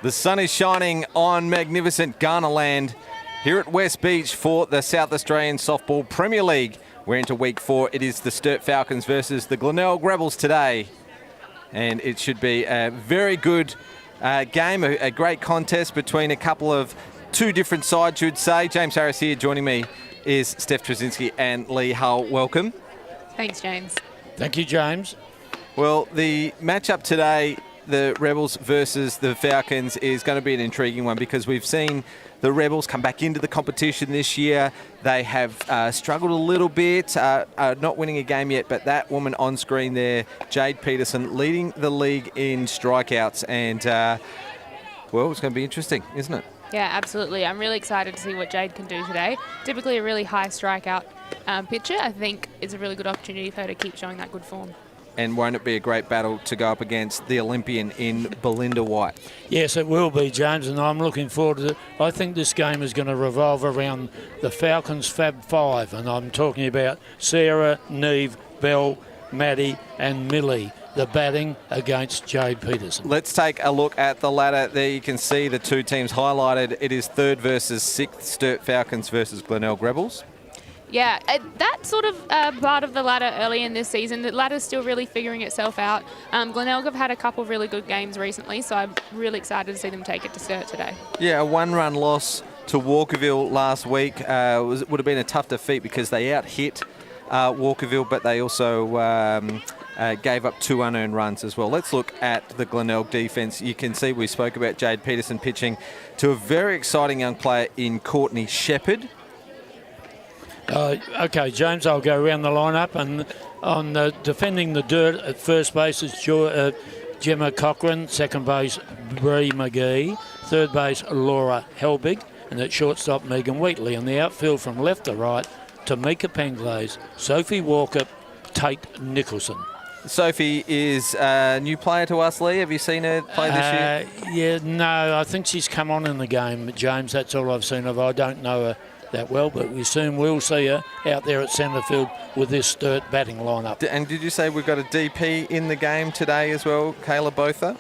The sun is shining on magnificent Gleneland here at West Beach for the South Australian Softball Premier League. We're into week 4. It is the Sturt Falcons versus the Glenelg Rebels today. And it should be a very good game, a great contest between a couple of two different sides, you'd say. James Harris here. Joining me is Steph Trzynski and Lee Hull. Welcome. Thanks, James. Thank you, James. Well, the matchup today, the Rebels versus the Falcons, is going to be an intriguing one because we've seen the Rebels come back into the competition this year. They have struggled a little bit, not winning a game yet, but that woman on screen there, Jade Peterson, leading the league in strikeouts. And, well, it's going to be interesting, isn't it? Yeah, absolutely. I'm really excited to see what Jade can do today. Typically a really high strikeout pitcher. I think it's a really good opportunity for her to keep showing that good form. And won't it be a great battle to go up against the Olympian in Belinda White? Yes, it will be, James, and I'm looking forward to it. I think this game is going to revolve around the Falcons' Fab Five, and I'm talking about Sarah, Neve, Belle, Maddie and Millie, the batting against Jade Peterson. Let's take a look at the ladder. There you can see the two teams highlighted. It is 3rd versus 6th, Sturt Falcons versus Glenelg Rebels. Yeah, that sort of part of the ladder early in this season, the ladder's still really figuring itself out. Glenelg have had a couple of really good games recently, so I'm really excited to see them take it to Sturt today. Yeah, a 1-run loss to Walkerville last week would have been a tough defeat because they out-hit Walkerville, but they also gave up 2 unearned runs as well. Let's look at the Glenelg defence. You can see we spoke about Jade Peterson pitching to a very exciting young player in Courtney Shepherd. Okay, James, I'll go around the lineup, and on defending the dirt at first base is Gemma Cochran, second base Bree McGee, third base Laura Helbig, and at shortstop Megan Wheatley. On the outfield from left to right, Tamika Penglaze, Sophie Walker, Tate Nicholson. Sophie is a new player to us, Lee. Have you seen her play this year? Yeah, no, I think she's come on in the game, James. That's all I've seen of her. I don't know her that well, but we soon will see her out there at centre field with this Sturt batting lineup. And did you say we've got a DP in the game today as well, Kayla Botha?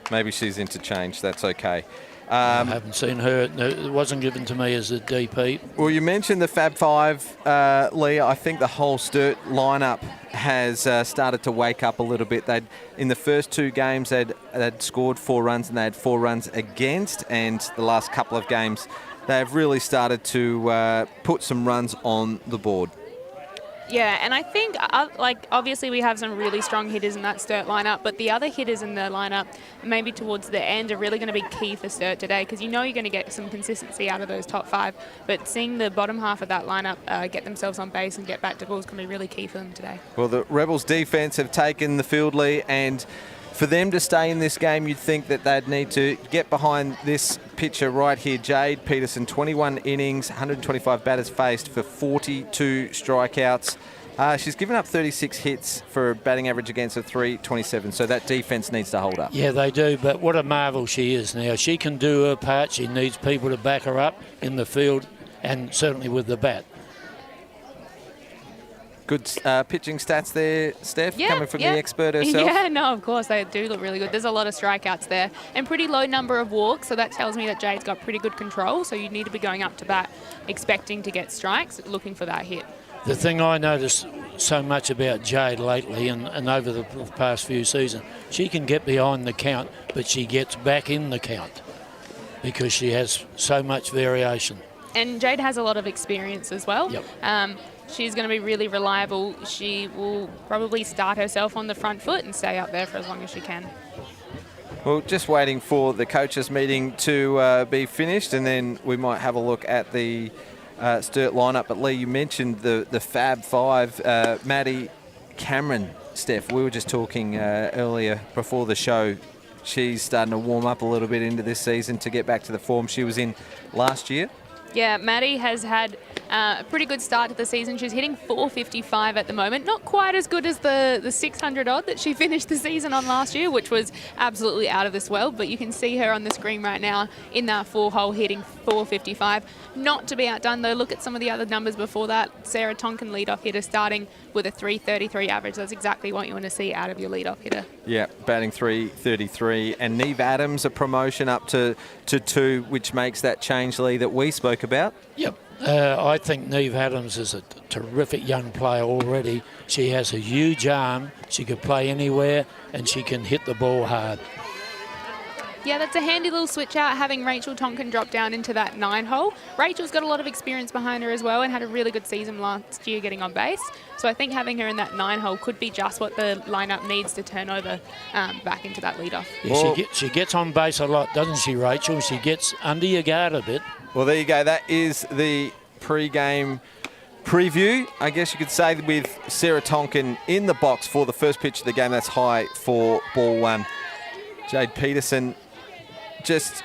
Maybe she's interchanged, that's okay. I haven't seen her. No, it wasn't given to me as a DP. Well, you mentioned the Fab Five, Lee. I think the whole Sturt lineup has started to wake up a little bit. In the first 2 games, they'd scored 4 runs and they had 4 runs against, and the last couple of games they've really started to put some runs on the board. Yeah, and I think, obviously we have some really strong hitters in that Sturt lineup, but the other hitters in the lineup, maybe towards the end, are really going to be key for Sturt today, because you know you're going to get some consistency out of those top 5, but seeing the bottom half of that lineup get themselves on base and get back to balls can be really key for them today. Well, the Rebels defence have taken the field, Lee, and for them to stay in this game, you'd think that they'd need to get behind this pitcher right here, Jade Peterson, 21 innings, 125 batters faced for 42 strikeouts. She's given up 36 hits for a batting average against a 327, so that defence needs to hold up. Yeah, they do, but what a marvel she is now. She can do her part. She needs people to back her up in the field and certainly with the bat. Good pitching stats there, Steph, coming from the expert herself. Yeah, no, of course, they do look really good. There's a lot of strikeouts there and pretty low number of walks, so that tells me that Jade's got pretty good control, so you need to be going up to bat expecting to get strikes, looking for that hit. The thing I noticed so much about Jade lately and over the past few seasons, she can get behind the count, but she gets back in the count because she has so much variation. And Jade has a lot of experience as well. Yep. She's going to be really reliable. She will probably start herself on the front foot and stay up there for as long as she can. Well, just waiting for the coaches' meeting to be finished, and then we might have a look at the Sturt lineup. But Lee, you mentioned the Fab Five, Maddie, Cameron, Steph. We were just talking earlier before the show. She's starting to warm up a little bit into this season to get back to the form she was in last year. Yeah, Maddie has had a pretty good start to the season. She's hitting 455 at the moment. Not quite as good as the 600 odd that she finished the season on last year, which was absolutely out of this world. But you can see her on the screen right now in that 4-hole hitting 455. Not to be outdone, though. Look at some of the other numbers before that. Sarah Tonkin, leadoff hitter, starting with a 333 average. That's exactly what you want to see out of your leadoff hitter. Yeah, batting 333. And Neve Adams, a promotion up to 2, which makes that change, Lee, that we spoke about. Yep. I think Neve Adams is a terrific young player already. She has a huge arm. She can play anywhere, and she can hit the ball hard. Yeah, that's a handy little switch out, having Rachel Tonkin drop down into that 9-hole. Rachel's got a lot of experience behind her as well and had a really good season last year getting on base. So I think having her in that 9-hole could be just what the lineup needs to turn over back into that leadoff. Yeah, she gets on base a lot, doesn't she, Rachel? She gets under your guard a bit. Well, there you go. That is the pre-game preview, I guess you could say, with Sarah Tonkin in the box for the first pitch of the game. That's high for ball 1. Jade Peterson just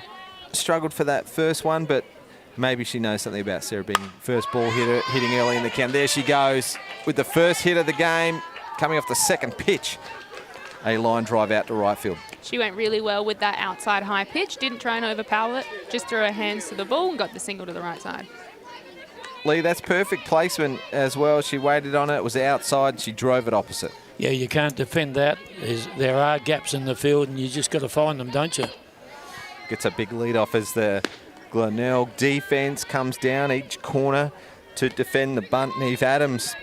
struggled for that first one, but maybe she knows something about Sarah being first ball hitter, hitting early in the count. There she goes with the first hit of the game, coming off the second pitch. A line drive out to right field. She went really well with that outside high pitch, didn't try and overpower it, just threw her hands to the ball and got the single to the right side. Lee, that's perfect placement as well. She waited on it, it was outside, she drove it opposite. Yeah, you can't defend that. There are gaps in the field, and you just got to find them, don't you? Gets a big lead off as the Glenelg defence comes down each corner to defend the bunt. Neve Adams.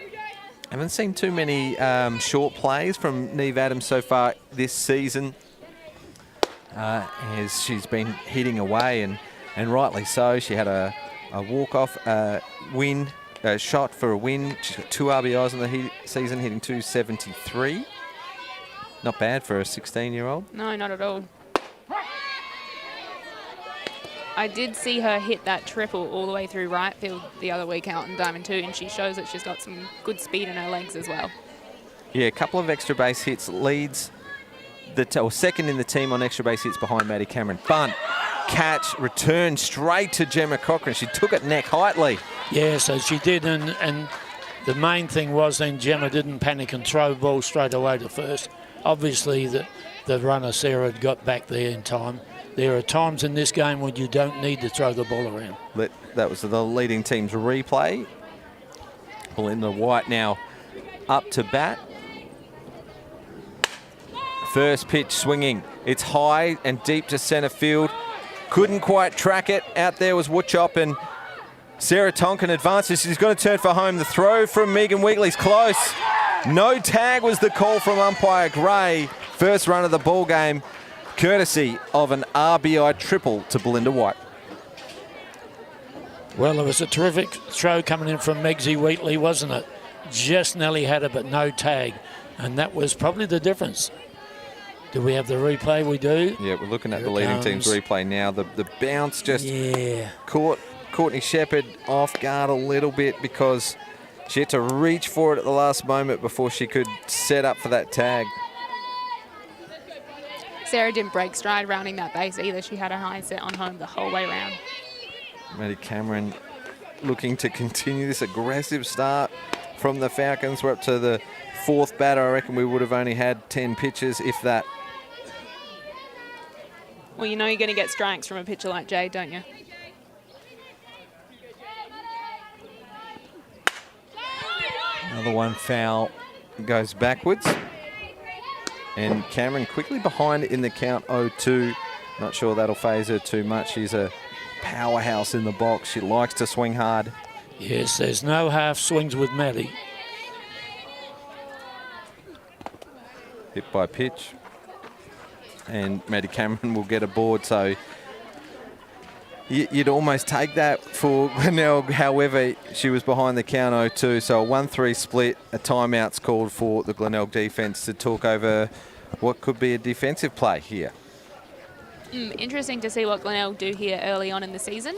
Haven't seen too many short plays from Neve Adams so far this season, as she's been hitting away, and rightly so. She had a walk-off win, shot for a win. She's got 2 RBIs in the season, hitting 273. Not bad for a 16-year-old. No, not at all. I did see her hit that triple all the way through right field the other week out in Diamond 2, and she shows that she's got some good speed in her legs as well. Yeah, a couple of extra base hits, leads or second in the team on extra base hits behind Maddie Cameron. Bunt, catch, return straight to Gemma Cochran. She took it neck height, Lee. Yeah, so she did, and the main thing was then Gemma didn't panic and throw the ball straight away to first. Obviously, the runner Sarah had got back there in time. There are times in this game when you don't need to throw the ball around. That was the leading team's replay. Belinda White now up to bat. First pitch swinging. It's high and deep to centre field. Couldn't quite track it. Out there was Woodchop, and Sarah Tonkin advances. She's going to turn for home. The throw from Megan Weekly's close. No tag was the call from umpire Gray. First run of the ball game, courtesy of an RBI triple to Belinda White. Well, it was a terrific throw coming in from Megsy Wheatley, wasn't it? Just nearly had it, but no tag. And that was probably the difference. Do we have the replay? We do. Yeah, we're looking at the leading team's replay now. The bounce just caught Courtney Shepherd off guard a little bit because she had to reach for it at the last moment before she could set up for that tag. Sarah didn't break stride rounding that base either. She had a high set on home the whole way round. Maddie Cameron looking to continue this aggressive start from the Falcons. We're up to the 4th batter. I reckon we would have only had 10 pitches, if that. Well, you know you're going to get strikes from a pitcher like Jade, don't you? Another one foul, goes backwards. And Cameron quickly behind in the count 0-2. Not sure that'll phase her too much. She's a powerhouse in the box. She likes to swing hard. Yes, there's no half swings with Maddie. Hit by pitch. And Maddie Cameron will get aboard. So you'd almost take that for Glenelg. However, she was behind the count 0-2. So a 1-3 split. A timeout's called for the Glenelg defence to talk over what could be a defensive play here. Interesting to see what Glenelg do here early on in the season.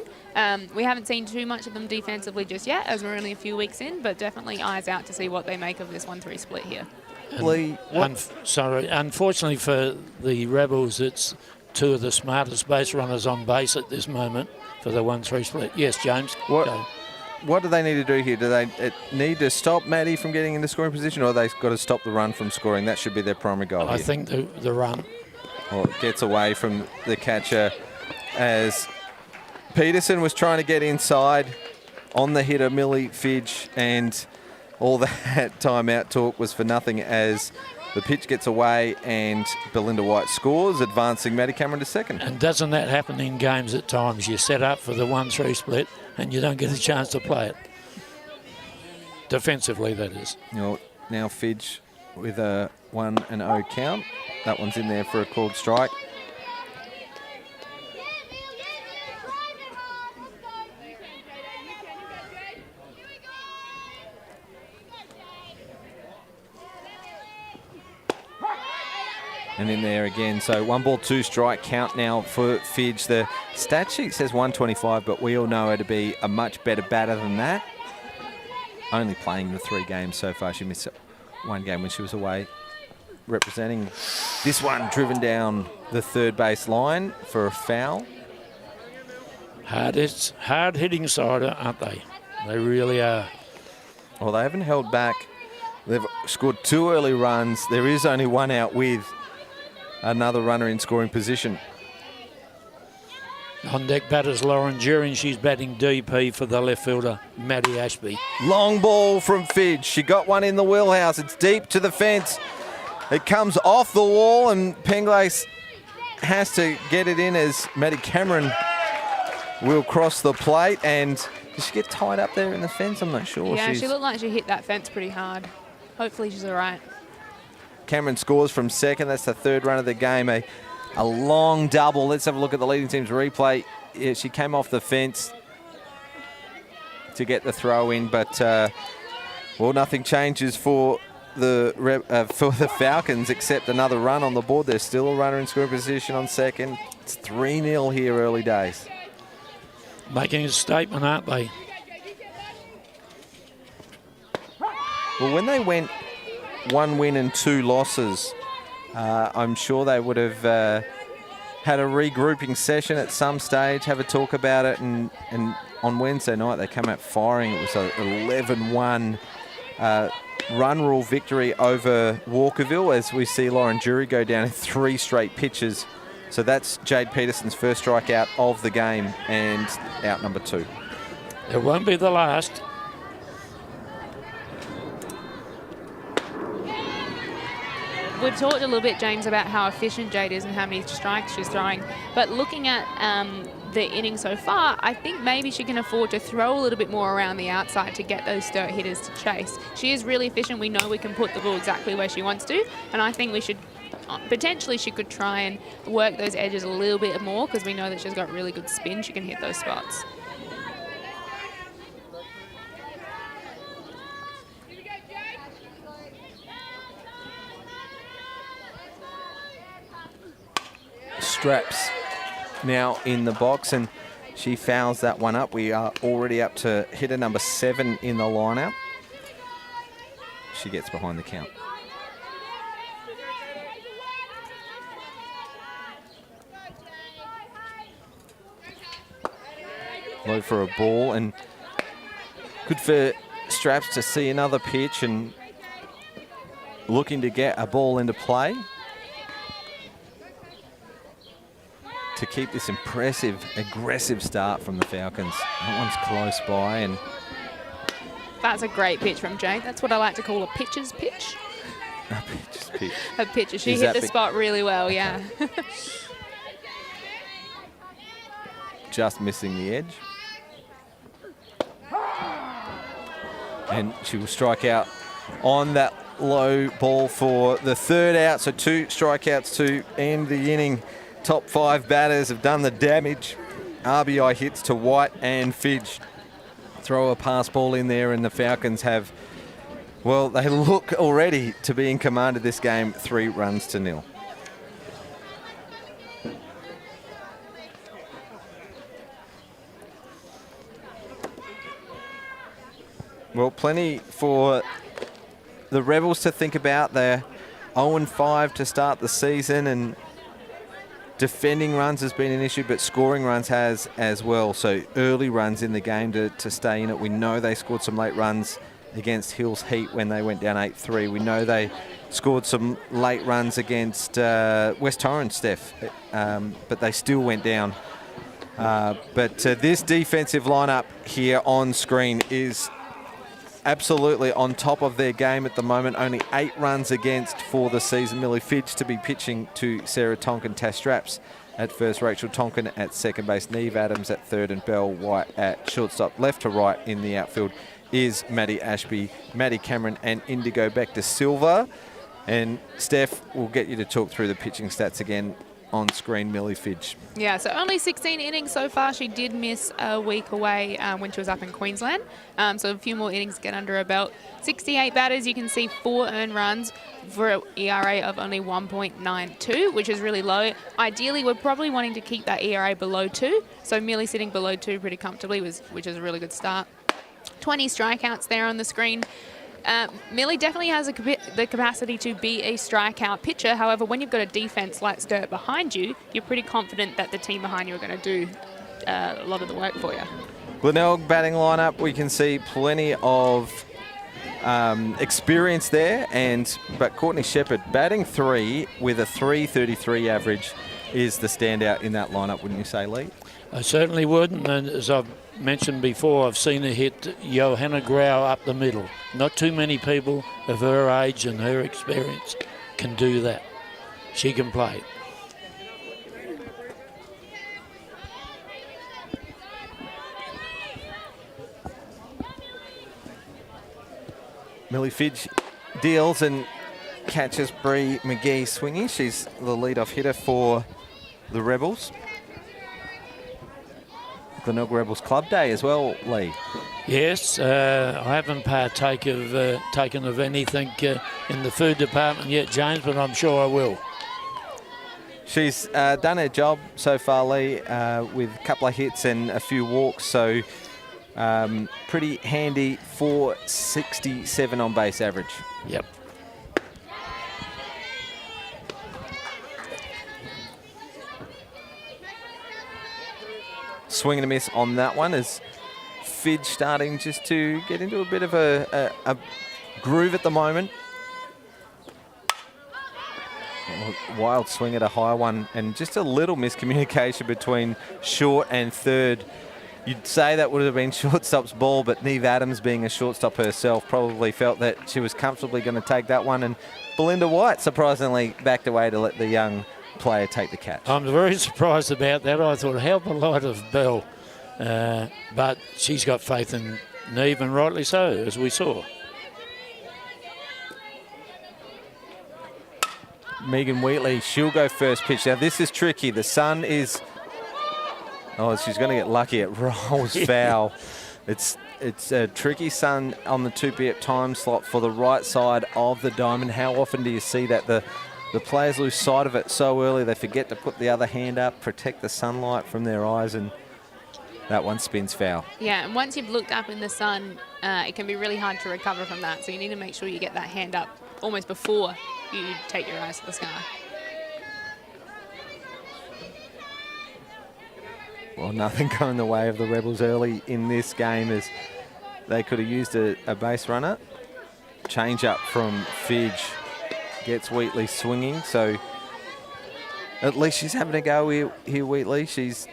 We haven't seen too much of them defensively just yet, as we're only a few weeks in, but definitely eyes out to see what they make of this 1-3 split here. Unfortunately for the Rebels, it's two of the smartest base runners on base at this moment for the 1-3 split. Yes, James. Go. What do they need to do here? Do they need to stop Maddie from getting into scoring position, or they've got to stop the run from scoring? That should be their primary goal. I here. think the run. Well, it gets away from the catcher as Peterson was trying to get inside on the hitter, Millie Fidge, and all that timeout talk was for nothing as the pitch gets away and Belinda White scores, advancing Maddie Cameron to second. And doesn't that happen in games at times? You set up for the 1-3 split and you don't get a chance to play it. Defensively, that is. Now Fidge with a 1-0 count. That one's in there for a called strike. And in there again, so 1 ball, 2 strike count now for Fidge. The stat sheet says 125, but we all know her to be a much better batter than that. Only playing the 3 games so far. She missed 1 game when she was away representing. This one driven down the third base line for a foul. Hard-hitting side, aren't they? They really are. Well, they haven't held back. They've scored 2 early runs. There is only 1 out with another runner in scoring position. On deck batters Lauren During. She's batting DP for the left fielder, Maddie Ashby. Long ball from Fidge. She got one in the wheelhouse. It's deep to the fence. It comes off the wall and Penglace has to get it in as Maddie Cameron will cross the plate. And did she get tied up there in the fence? I'm not sure. Yeah, she looked like she hit that fence pretty hard. Hopefully she's all right. Cameron scores from second. That's the 3rd run of the game. A long double. Let's have a look at the leading team's replay. Yeah, she came off the fence to get the throw in, but well, nothing changes for the Falcons except another run on the board. There's still a runner in scoring position on second. It's 3-0 here early days. Making a statement, aren't they? Well, when they went 1 win and 2 losses, I'm sure they would have had a regrouping session at some stage, have a talk about it, and on Wednesday night they come out firing. It was an 11-1 run rule victory over Walkerville as we see Lauren Jury go down in 3 straight pitches. So that's Jade Peterson's first strikeout of the game and out number 2. It won't be the last. We've talked a little bit, James, about how efficient Jade is and how many strikes she's throwing. But looking at the inning so far, I think maybe she can afford to throw a little bit more around the outside to get those Sturt hitters to chase. She is really efficient. We know we can put the ball exactly where she wants to. And I think we should, potentially she could try and work those edges a little bit more because we know that she's got really good spin. She can hit those spots. Straps now in the box and she fouls that one up. We are already up to hitter number 7 in the lineup. She gets behind the count. Low for a ball and good for Straps to see another pitch and looking to get a ball into play to keep this impressive, aggressive start from the Falcons. That one's close by. And that's a great pitch from Jade. That's what I like to call a pitcher's pitch. A pitcher's pitch. A pitcher. She hit the spot really well, okay. Yeah. Just missing the edge. And she will strike out on that low ball for the 3rd out. So 2 strikeouts to end the inning. Top 5 batters have done the damage. RBI hits to White and Fidge. Throw a pass ball in there and the Falcons have, well, they look already to be in command of this game, 3-0. Well, plenty for the Rebels to think about. They're 0-5 to start the season and Defending runs has been an issue, but scoring runs has as well. So early runs in the game to stay in it. We know they scored some late runs against Hills Heat when they went down 8-3. We know they scored some late runs against West Torrens, Steph, but they still went down. But this defensive lineup here on screen is absolutely on top of their game at the moment. Only 8 runs against for the season. Millie Fidge to be pitching to Sarah Tonkin, Tash Straps at first, Rachel Tonkin at second base, Neve Adams at third, and Belle White at shortstop. Left to right in the outfield is Maddie Ashby, Maddie Cameron, and Indigo back to Silva. And Steph will get you to talk through the pitching stats again on screen. Millie Fidge. Yeah, so only 16 innings so far. She did miss a week away when she was up in Queensland. So a few more innings to get under her belt. 68 batters, you can see 4 earned runs for an ERA of only 1.92, which is really low. Ideally, we're probably wanting to keep that ERA below 2. So Millie sitting below 2 pretty comfortably, which is a really good start. 20 strikeouts there on the screen. Millie definitely has the capacity to be a strikeout pitcher. However, when you've got a defense like Sturt behind you, you're pretty confident that the team behind you are going to do a lot of the work for you. Glenelg batting lineup, we can see plenty of experience there, but Courtney Shepherd batting 3 with a 3.33 average is the standout in that lineup, wouldn't you say, Lee? I certainly would, and as I've mentioned before, I've seen her hit Johanna Grau up the middle. Not too many people of her age and her experience can do that. She can play. Millie Fidge deals and catches Bree McGee swinging. She's the lead-off hitter for the Rebels. Glenelg Rebels Club Day as well, Lee. Yes, I haven't taken of anything in the food department yet, James, but I'm sure I will. She's done her job so far, Lee, with a couple of hits and a few walks, so pretty handy for 67 on base average. Yep. Swing and a miss on that one as Fidge starting just to get into a bit of a groove at the moment. Wild swing at a high one and just a little miscommunication between short and third. You'd say that would have been shortstop's ball, but Neve Adams, being a shortstop herself, probably felt that she was comfortably going to take that one, and Belinda White surprisingly backed away to let the young player take the catch. I'm very surprised about that. I thought, how polite of Belle. But she's got faith in Neve, and rightly so, as we saw. Megan Wheatley, she'll go first pitch. Now, this is tricky. The sun is... Oh, she's going to get lucky. It rolls foul. It's a tricky sun on the 2 p.m. time slot for the right side of the diamond. How often do you see that? The players lose sight of it so early, they forget to put the other hand up, protect the sunlight from their eyes, and that one spins foul. Yeah, and once you've looked up in the sun, it can be really hard to recover from that. So you need to make sure you get that hand up almost before you take your eyes to the sky. Well, nothing going the way of the Rebels early in this game, as they could have used a base runner. Change up from Fidge gets Wheatley swinging, so at least she's having a go here, Wheatley. She's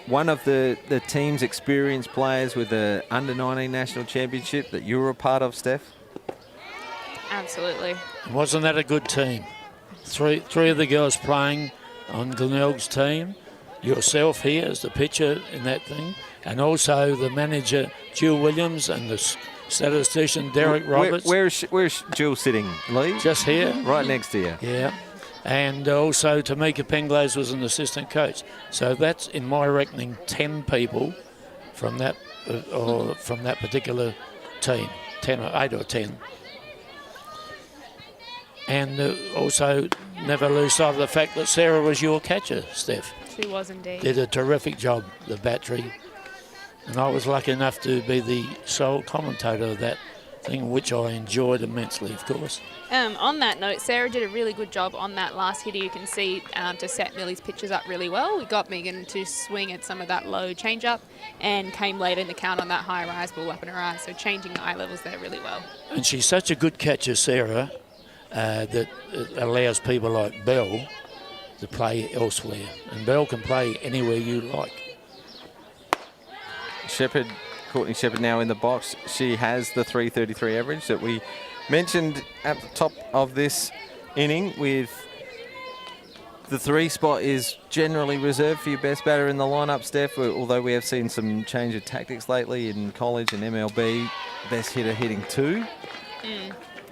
one of the team's experienced players with the under-19 national championship that you were a part of, Steph. Absolutely. Wasn't that a good team? Three of the girls playing on Glenelg's team. Yourself here as the pitcher in that thing, and also the manager, Jill Williams, and the statistician, Derek Roberts. Where's Jill sitting, Lee? Just here. Right next to you. Yeah. And also Tamika Penglaze was an assistant coach. So that's, in my reckoning, 10 people from that particular team, 8 or 10. And also never lose sight of the fact that Sarah was your catcher, Steph. She was indeed. Did a terrific job, the battery. And I was lucky enough to be the sole commentator of that thing, which I enjoyed immensely, of course. On that note, Sarah did a really good job on that last hitter. You can see to set Millie's pitches up really well. We got Megan to swing at some of that low change-up and came late in the count on that high rise ball up in her eyes, so changing the eye levels there really well. And she's such a good catcher, Sarah, that it allows people like Bell to play elsewhere. And Bell can play anywhere you like. Courtney Shepherd now in the box. She has the 333 average that we mentioned at the top of this inning, with the 3 spot is generally reserved for your best batter in the lineup, Steph, although we have seen some change of tactics lately in college and MLB. Best hitter hitting 2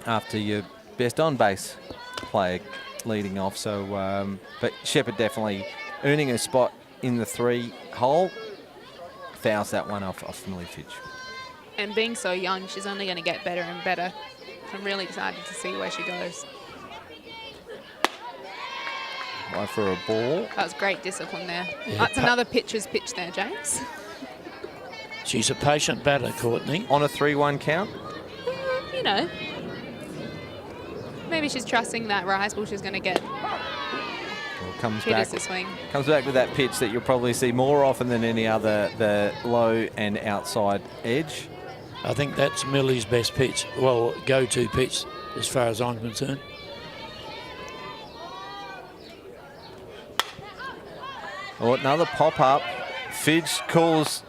after your best on-base player leading off. So, but Shepherd definitely earning a spot in the 3 hole. Fouls that one off Millie Fitch. And being so young, she's only going to get better and better. I'm really excited to see where she goes. Why for a ball? That was great discipline there. Yeah, That's another pitcher's pitch there, James. She's a patient batter, Courtney. On a 3-1 count? You know, maybe she's trusting that rise ball she's going to get. Comes She back does the swing. Comes back with that pitch that you'll probably see more often than any other, the low and outside edge. I think that's Millie's best pitch. Well, go-to pitch as far as I'm concerned. Oh, another pop-up. Fidge calls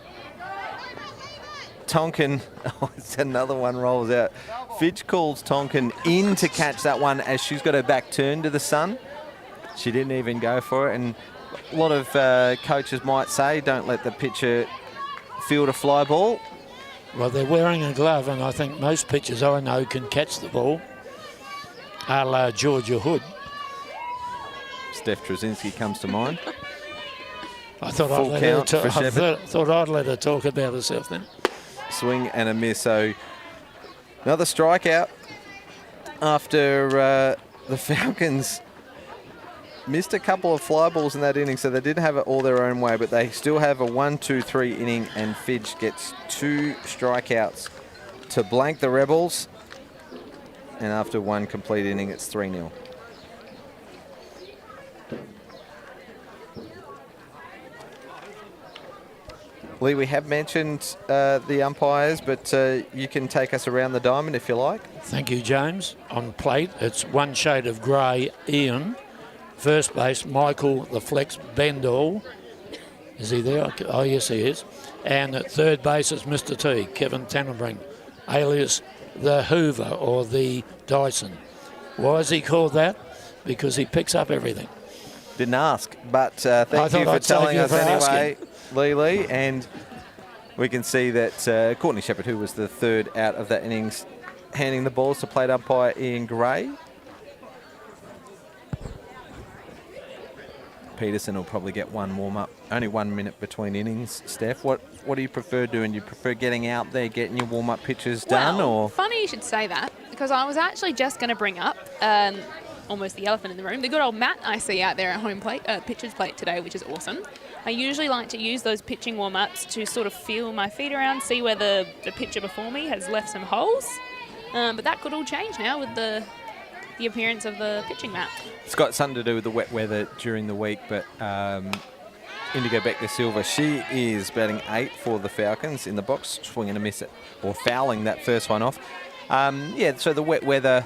Tonkin. Oh, it's another one rolls out. Fidge calls Tonkin in to catch that one as she's got her back turned to the sun. She didn't even go for it. And a lot of coaches might say, don't let the pitcher field a fly ball. Well, they're wearing a glove, and I think most pitchers I know can catch the ball, a la Georgia Hood. Steph Trzynski comes to mind. I thought Full I'd let her count for Shepherd. thought I'd let her talk about herself then. Swing and a miss. So another strikeout after the Falcons missed a couple of fly balls in that inning, so they didn't have it all their own way, but they still have a 1-2-3 inning, and Fidge gets 2 strikeouts to blank the Rebels. And after 1 complete inning, it's 3-0. Lee, we have mentioned the umpires, but you can take us around the diamond if you like. Thank you, James. On plate, it's one shade of grey, Ian. First base, Michael the Flex Bendall. Is he there? Oh, yes, he is. And at third base is Mr. T, Kevin Tannenbrink, alias the Hoover or the Dyson. Why is he called that? Because he picks up everything. Didn't ask, but thank you for telling us anyway, Lee. And we can see that Courtney Shepherd, who was the 3rd out of that innings, handing the balls to plate umpire Ian Gray. Peterson will probably get 1 warm-up. Only 1 minute between innings. Steph, what do you prefer doing? Do you prefer getting out there, getting your warm-up pitches done? Or funny you should say that, because I was actually just going to bring up almost the elephant in the room, the good old mat I see out there at home plate, pitcher's plate today, which is awesome. I usually like to use those pitching warm-ups to sort of feel my feet around, see where the pitcher before me has left some holes. But that could all change now with the appearance of the pitching mat. It's got something to do with the wet weather during the week, but Indigo Beck de Silva, she is batting 8 for the Falcons in the box, swinging a miss or fouling that first one off. Yeah, so the wet weather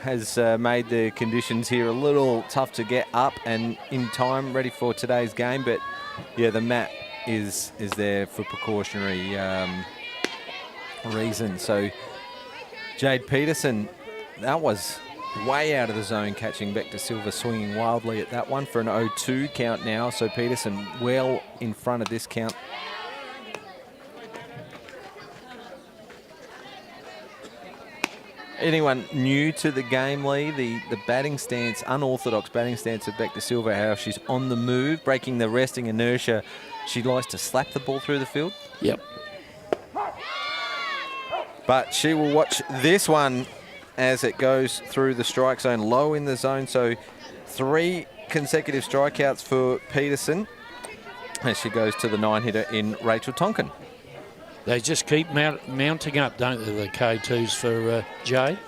has made the conditions here a little tough to get up and in time ready for today's game, but yeah, the mat is there for precautionary reason. So Jade Peterson, that was way out of the zone, catching Beck de Silva swinging wildly at that one for an 0-2 count now. So Peterson well in front of this count. Anyone new to the game, Lee? The batting stance, unorthodox batting stance of Beck de Silva, how she's on the move, breaking the resting inertia. She likes to slap the ball through the field. Yep. But she will watch this one as it goes through the strike zone, low in the zone. So 3 consecutive strikeouts for Peterson as she goes to the 9-hitter in Rachel Tonkin. they just keep mounting up, don't they, the K2s for Jade?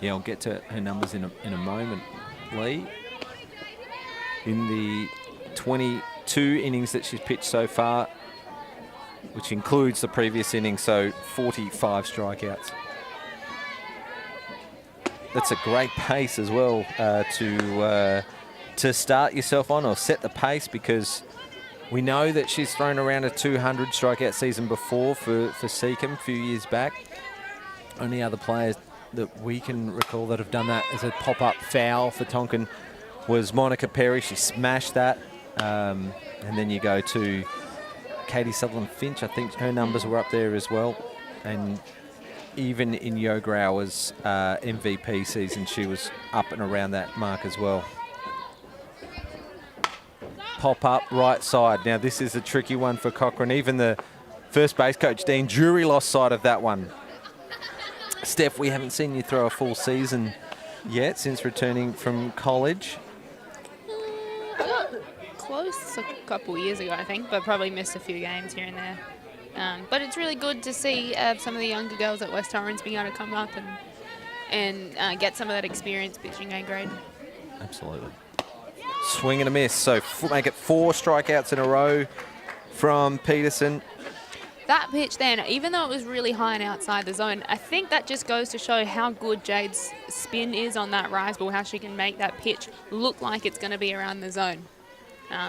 Yeah, I'll get to her numbers in a moment, Lee. In the 22 innings that she's pitched so far, which includes the previous innings, so 45 strikeouts. That's a great pace as well to start yourself on, or set the pace, because we know that she's thrown around a 200 strikeout season before for Seacombe a few years back. Only other players that we can recall that have done that as a pop-up foul for Tonkin was Monica Perry. She smashed that. And then you go to Katie Sutherland Finch. I think her numbers were up there as well. And even in Yo Grauer's MVP season, she was up and around that mark as well. Pop up right side. Now this is a tricky one for Cochrane. Even the first base coach, Dean Drury, lost sight of that one. Steph, we haven't seen you throw a full season yet since returning from college. Close a couple years ago, I think, but probably missed a few games here and there. But it's really good to see some of the younger girls at West Torrens being able to come up and get some of that experience pitching A grade. Absolutely. Swing and a miss. So make it 4 strikeouts in a row from Peterson. That pitch then, even though it was really high and outside the zone, I think that just goes to show how good Jade's spin is on that rise ball, how she can make that pitch look like it's going to be around the zone.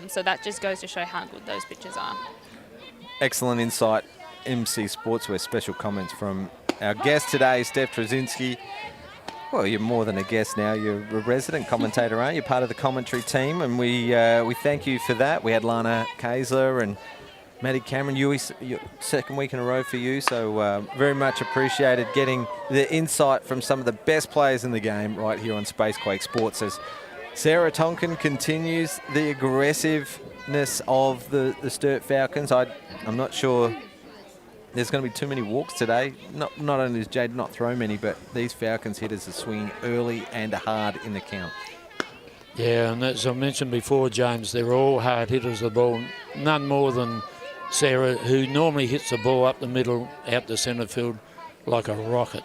So that just goes to show how good those pitches are. Excellent insight, MC Sportswear. Special comments from our guest today, Steph Trzynski. Well, you're more than a guest now. You're a resident commentator, aren't you? Part of the commentary team, and we thank you for that. We had Lana Kaysler and Maddie Cameron, your second week in a row for you, so very much appreciated getting the insight from some of the best players in the game right here on Spacequake Sports as Sarah Tonkin continues the aggressiveness of the Sturt Falcons. I'm not sure there's going to be too many walks today. Not only does Jade not throw many, but these Falcons hitters are swinging early and hard in the count. Yeah, and as I mentioned before, James, they're all hard hitters of the ball. None more than Sarah, who normally hits the ball up the middle, out the centre field like a rocket.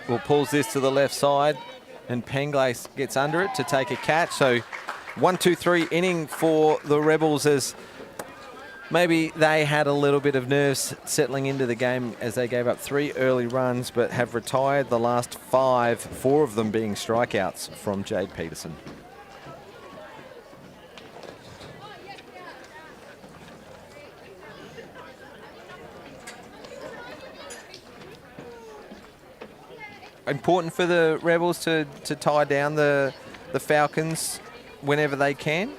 Well, pulls this to the left side, and Penglace gets under it to take a catch. So 1-2-3 inning for the Rebels, as maybe they had a little bit of nerves settling into the game as they gave up 3 early runs, but have retired the last 5, 4 of them being strikeouts from Jade Peterson. Important for the Rebels to tie down the Falcons whenever they can.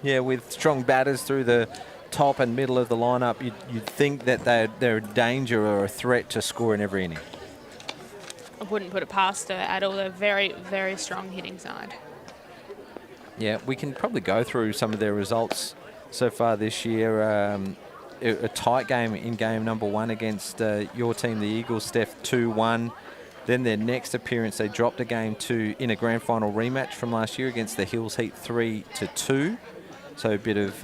Yeah, with strong batters through the top and middle of the lineup, you'd think that they're a danger or a threat to score in every inning. I wouldn't put it past her at all. They're a very, very strong hitting side. Yeah, we can probably go through some of their results so far this year. A tight game in game number 1 against your team, the Eagles, Steph, 2-1. Then their next appearance, they dropped a game in a grand final rematch from last year against the Hills Heat, 3-2. So a bit of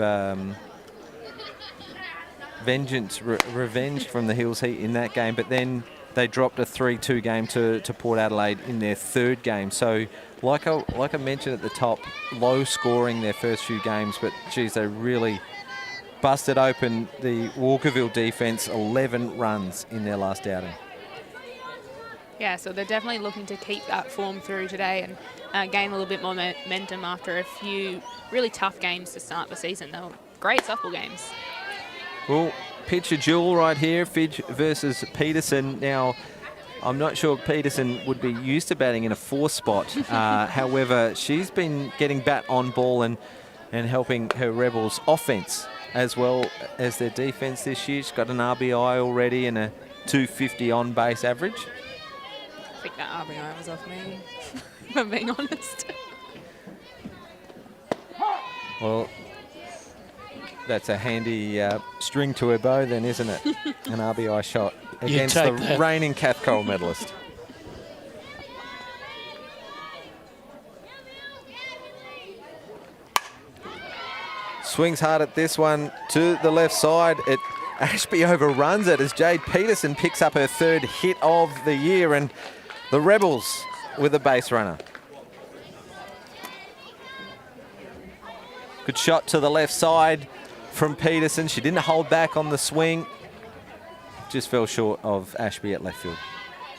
revenge from the Hills Heat in that game. But then they dropped a 3-2 game to Port Adelaide in their 3rd game. So like I mentioned at the top, low scoring their first few games, but geez, they really busted open the Walkerville defence, 11 runs in their last outing. Yeah, so they're definitely looking to keep that form through today and gain a little bit more momentum after a few really tough games to start the season. They were great softball games. Well, pitch a duel right here, Fidge versus Peterson. Now, I'm not sure Peterson would be used to batting in a 4 spot. However, she's been getting bat on ball and helping her Rebels offence as well as their defence this year. She's got an RBI already and a 250 on base average. I think that RBI was off me, if I'm being honest. Well, that's a handy string to her bow then, isn't it? An RBI shot against the reigning Cathcole medalist. Swings hard at this one to the left side. Ashby overruns it as Jade Peterson picks up her 3rd hit of the year, and the Rebels with a base runner. Good shot to the left side from Peterson. She didn't hold back on the swing. Just fell short of Ashby at left field.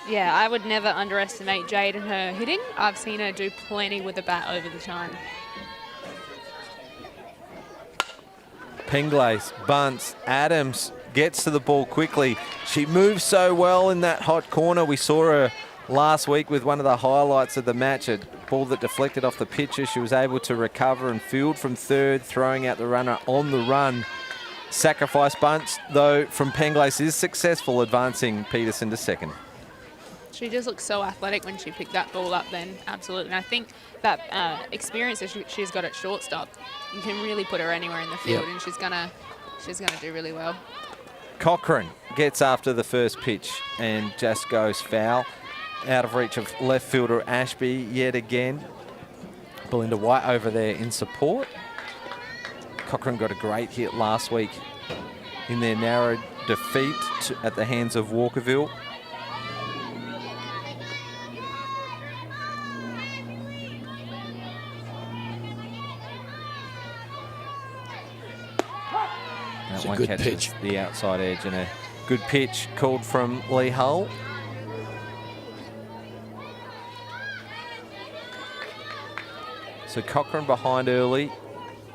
Yeah, I would never underestimate Jade and her hitting. I've seen her do plenty with the bat over the time. Penglace, bunts, Adams gets to the ball quickly. She moves so well in that hot corner. We saw her last week with one of the highlights of the match, a ball that deflected off the pitcher. She was able to recover and field from 3rd, throwing out the runner on the run. Sacrifice bunts, though, from Penglace is successful, advancing Peterson to 2nd. She just looks so athletic when she picked that ball up then, absolutely. And I think that experience that she's got at shortstop, you can really put her anywhere in the field, and she's gonna do really well. Cochrane gets after the first pitch and just goes foul. Out of reach of left fielder Ashby yet again. Belinda White over there in support. Cochrane got a great hit last week in their narrow defeat at the hands of Walkerville. That one catches pitch. The outside edge, and a good pitch called from Lee Hull. So Cochrane behind early,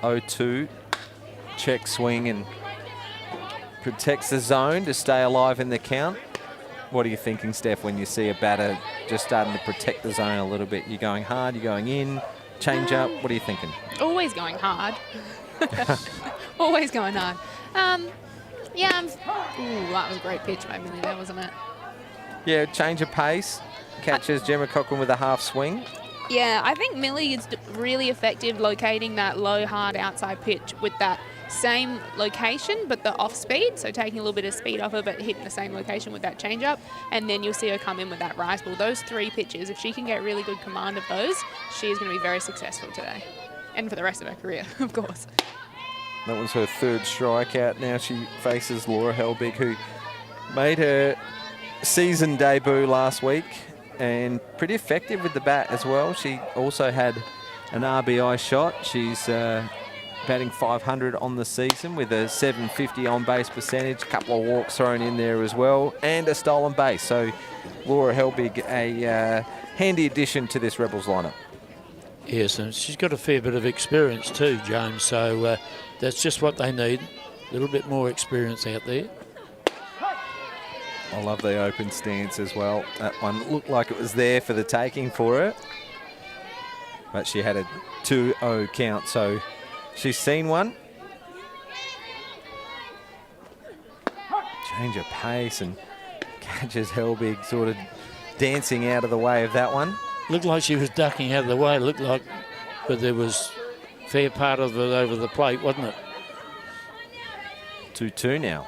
0-2. Check swing and protects the zone to stay alive in the count. What are you thinking, Steph, when you see a batter just starting to protect the zone a little bit? You going hard, you going in, change up, what are you thinking? Always going hard. Always going hard. Yeah, ooh, that was a great pitch by Millie there, wasn't it? Yeah, change of pace. Catches Gemma Cochrane with a half swing. Yeah, I think Millie is really effective locating that low, hard outside pitch with that same location, but the off speed. So taking a little bit of speed off her, but hitting the same location with that changeup. And then you'll see her come in with that rise ball. Those 3 pitches, if she can get really good command of those, she is going to be very successful today. And for the rest of her career, of course. That was her 3rd strikeout. Now she faces Laura Helbig, who made her season debut last week and pretty effective with the bat as well. She also had an RBI shot. She's batting .500 on the season with a .750 on-base percentage, a couple of walks thrown in there as well, and a stolen base. So Laura Helbig, a handy addition to this Rebels lineup. Yes, and she's got a fair bit of experience too, James, so that's just what they need, a little bit more experience out there. I love the open stance as well. That one looked like it was there for the taking for her, but she had a 2-0 count, so she's seen one. Change of pace and catches Helbig sort of dancing out of the way of that one. Looked like she was ducking out of the way, looked like, but there was a fair part of it over the plate, wasn't it? 2-2 now.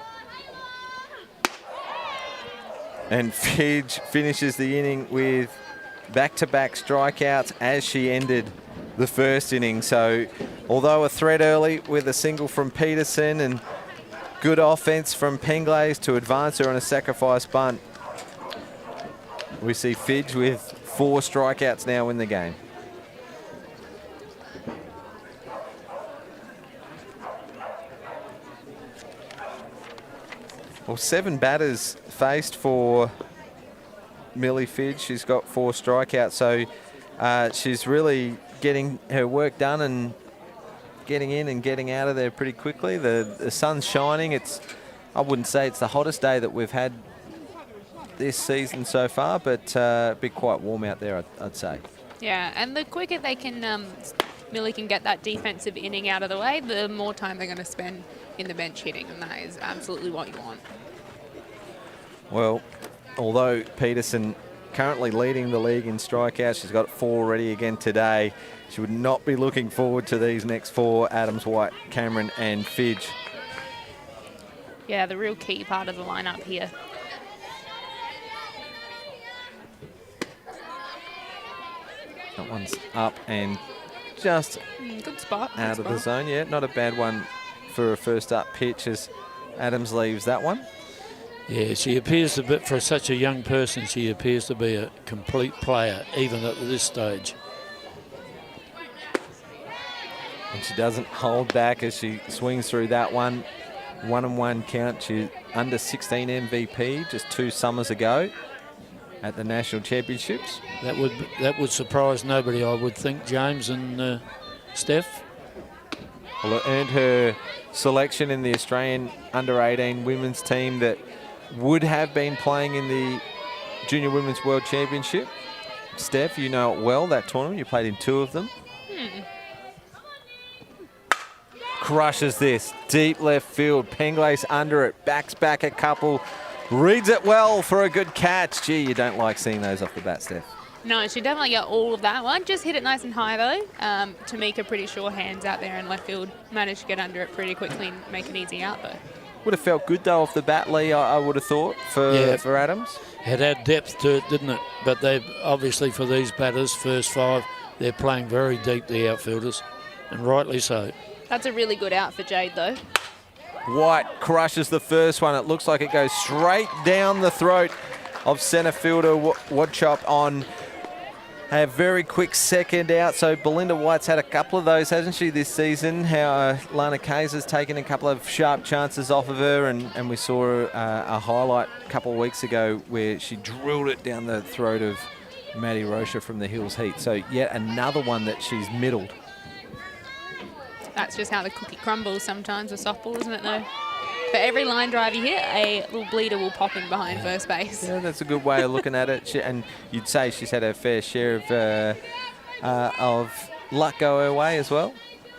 And Fidge finishes the inning with back-to-back strikeouts as she ended the first inning. So although a threat early with a single from Peterson and good offense from Penglace to advance her on a sacrifice bunt, we see Fidge with 4 strikeouts now in the game. Well, 7 batters faced for Millie Fidge. She's got 4 strikeouts, so she's really getting her work done and getting in and getting out of there pretty quickly. The sun's shining. I wouldn't say it's the hottest day that we've had this season so far, but be quite warm out there, I'd say. Yeah, and the quicker they can, Millie can get that defensive inning out of the way, the more time they're going to spend in the bench hitting, and that is absolutely what you want. Well, although Peterson currently leading the league in strikeouts, she's got 4 already again today. She would not be looking forward to these next 4, Adams, White, Cameron and Fidge. Yeah, the real key part of the lineup here. That one's up and just Good spot. out of the zone. Yeah, not a bad one for a first up pitch as Adams leaves that one. Yeah, she appears a bit, for such a young person, she appears to be a complete player, even at this stage. And she doesn't hold back as she swings through that one. 1-1 count. She's under 16 MVP just 2 summers ago at the National Championships. That would surprise nobody, I would think, James and Steph. Well, it earned her selection in the Australian under-18 women's team that would have been playing in the Junior Women's World Championship. Steph, you know it well, that tournament. You played in 2 of them. Crushes this. Deep left field. Penglace under it. Backs back a couple. Reads it well for a good catch. Gee, you don't like seeing those off the bat, Steph. No, she definitely got all of that one. Just hit it nice and high, though. Tamika pretty sure hands out there in left field. Managed to get under it pretty quickly and make an easy out, though. Would have felt good, though, off the bat, Lee, I would have thought, for Adams. It had depth to it, didn't it? But they've obviously, for these batters, first 5, they're playing very deep, the outfielders, and rightly so. That's a really good out for Jade, though. White crushes the first one. It looks like it goes straight down the throat of centre fielder Wadchop on a very quick second out. So Belinda White's had a couple of those, hasn't she, this season? How Lana Kayser's taken a couple of sharp chances off of her, and we saw a highlight a couple of weeks ago where she drilled it down the throat of Maddie Rocha from the Hills Heat. So yet another one that she's middled. That's just how the cookie crumbles sometimes with softball, isn't it, though? For every line drive you hit, a little bleeder will pop in behind first base. Yeah, that's a good way of looking at it. And you'd say she's had her fair share of luck go her way as well.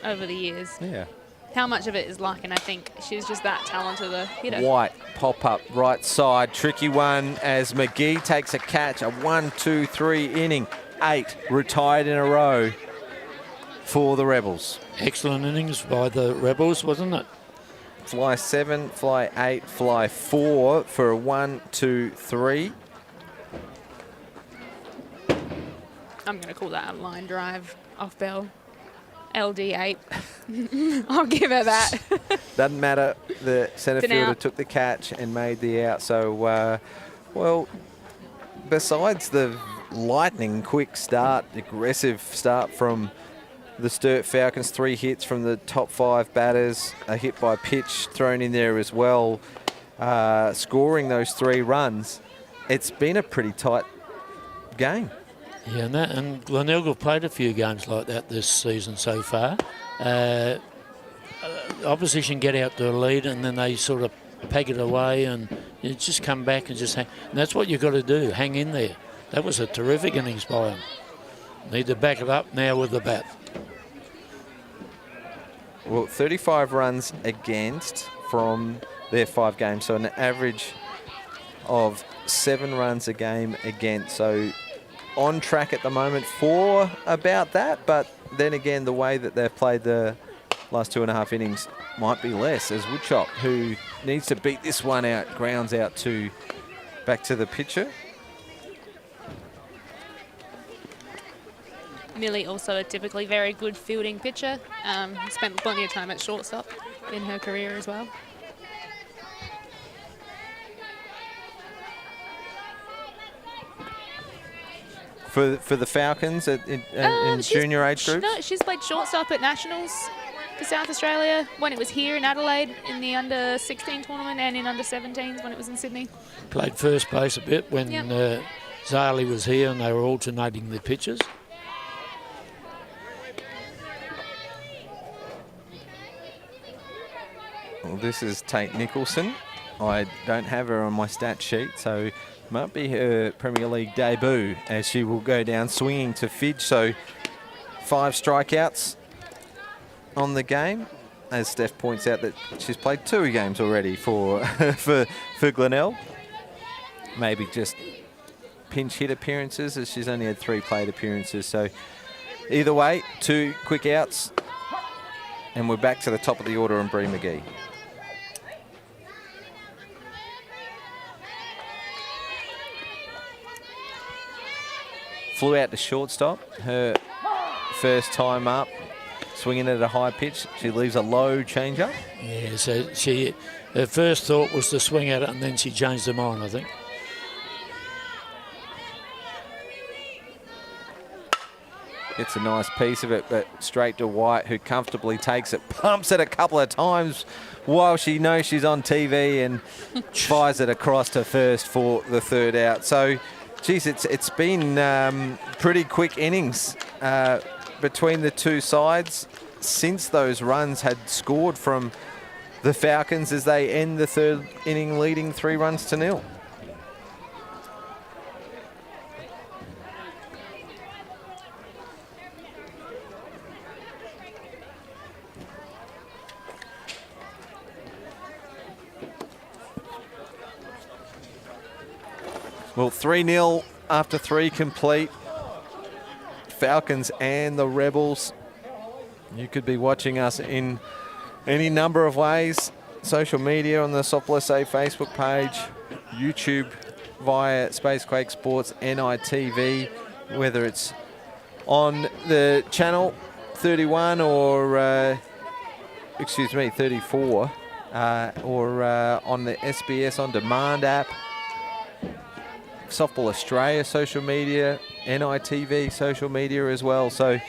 Over the years. Yeah. How much of it is luck? And I think she's just that talented a hitter. White, pop up, right side. Tricky one as McGee takes a catch. A 1-2-3 inning. 8 retired in a row for the Rebels. Excellent innings by the Rebels, wasn't it? Fly 7, fly 8, fly 4 for a 1-2-3. I'm going to call that a line drive off bell. LD8. I'll give her that. Doesn't matter. The centre It's an fielder out. took the catch and made the out. So, well, besides the lightning quick start, aggressive start from the Sturt Falcons, 3 hits from the top 5 batters, a hit by pitch thrown in there as well, scoring those 3 runs. It's been a pretty tight game. Yeah, and Glenelg have played a few games like that this season so far. Opposition get out to a lead and then they sort of peg it away and you just come back and just hang. And that's what you've got to do, hang in there. That was a terrific innings by them. Need to back it up now with the bat. Well, 35 runs against from their 5 games, so an average of 7 runs a game against. So on track at the moment for about that, but then again, the way that they've played the last 2.5 innings might be less, as Woodchop, who needs to beat this one out, grounds out to back to the pitcher. Millie also a typically very good fielding pitcher. Spent plenty of time at shortstop in her career as well. For the Falcons in junior age groups? No, she's played shortstop at Nationals for South Australia when it was here in Adelaide in the under-16 tournament and in under-17s when it was in Sydney. Played first base a bit when Yep. Zali was here and they were alternating the pitches. Well, this is Tate Nicholson. I don't have her on my stat sheet, so might be her Premier League debut as she will go down swinging to Fidge. So 5 strikeouts on the game, as Steph points out that she's played 2 games already for for Glenelg. Maybe just pinch hit appearances, as she's only had 3 plate appearances. So either way, 2 quick outs, and we're back to the top of the order on Bree McGee. Flew out to shortstop. Her first time up, swinging at a high pitch. She leaves a low change-up. Yeah, so her first thought was to swing at it, and then she changed her mind, I think. Gets a nice piece of it, but straight to White, who comfortably takes it, pumps it a couple of times while she knows she's on TV and fires it across to first for the third out. So, geez, it's been pretty quick innings between the two sides since those runs had scored from the Falcons as they end the third inning leading 3-0. Well, 3-0 after 3 complete. Falcons and the Rebels. You could be watching us in any number of ways. Social media on the Softball SA Facebook page, YouTube via Spacequake Sports NITV, whether it's on the channel 31 or, 34, or on the SBS On Demand app. Softball Australia social media, NITV social media as well. So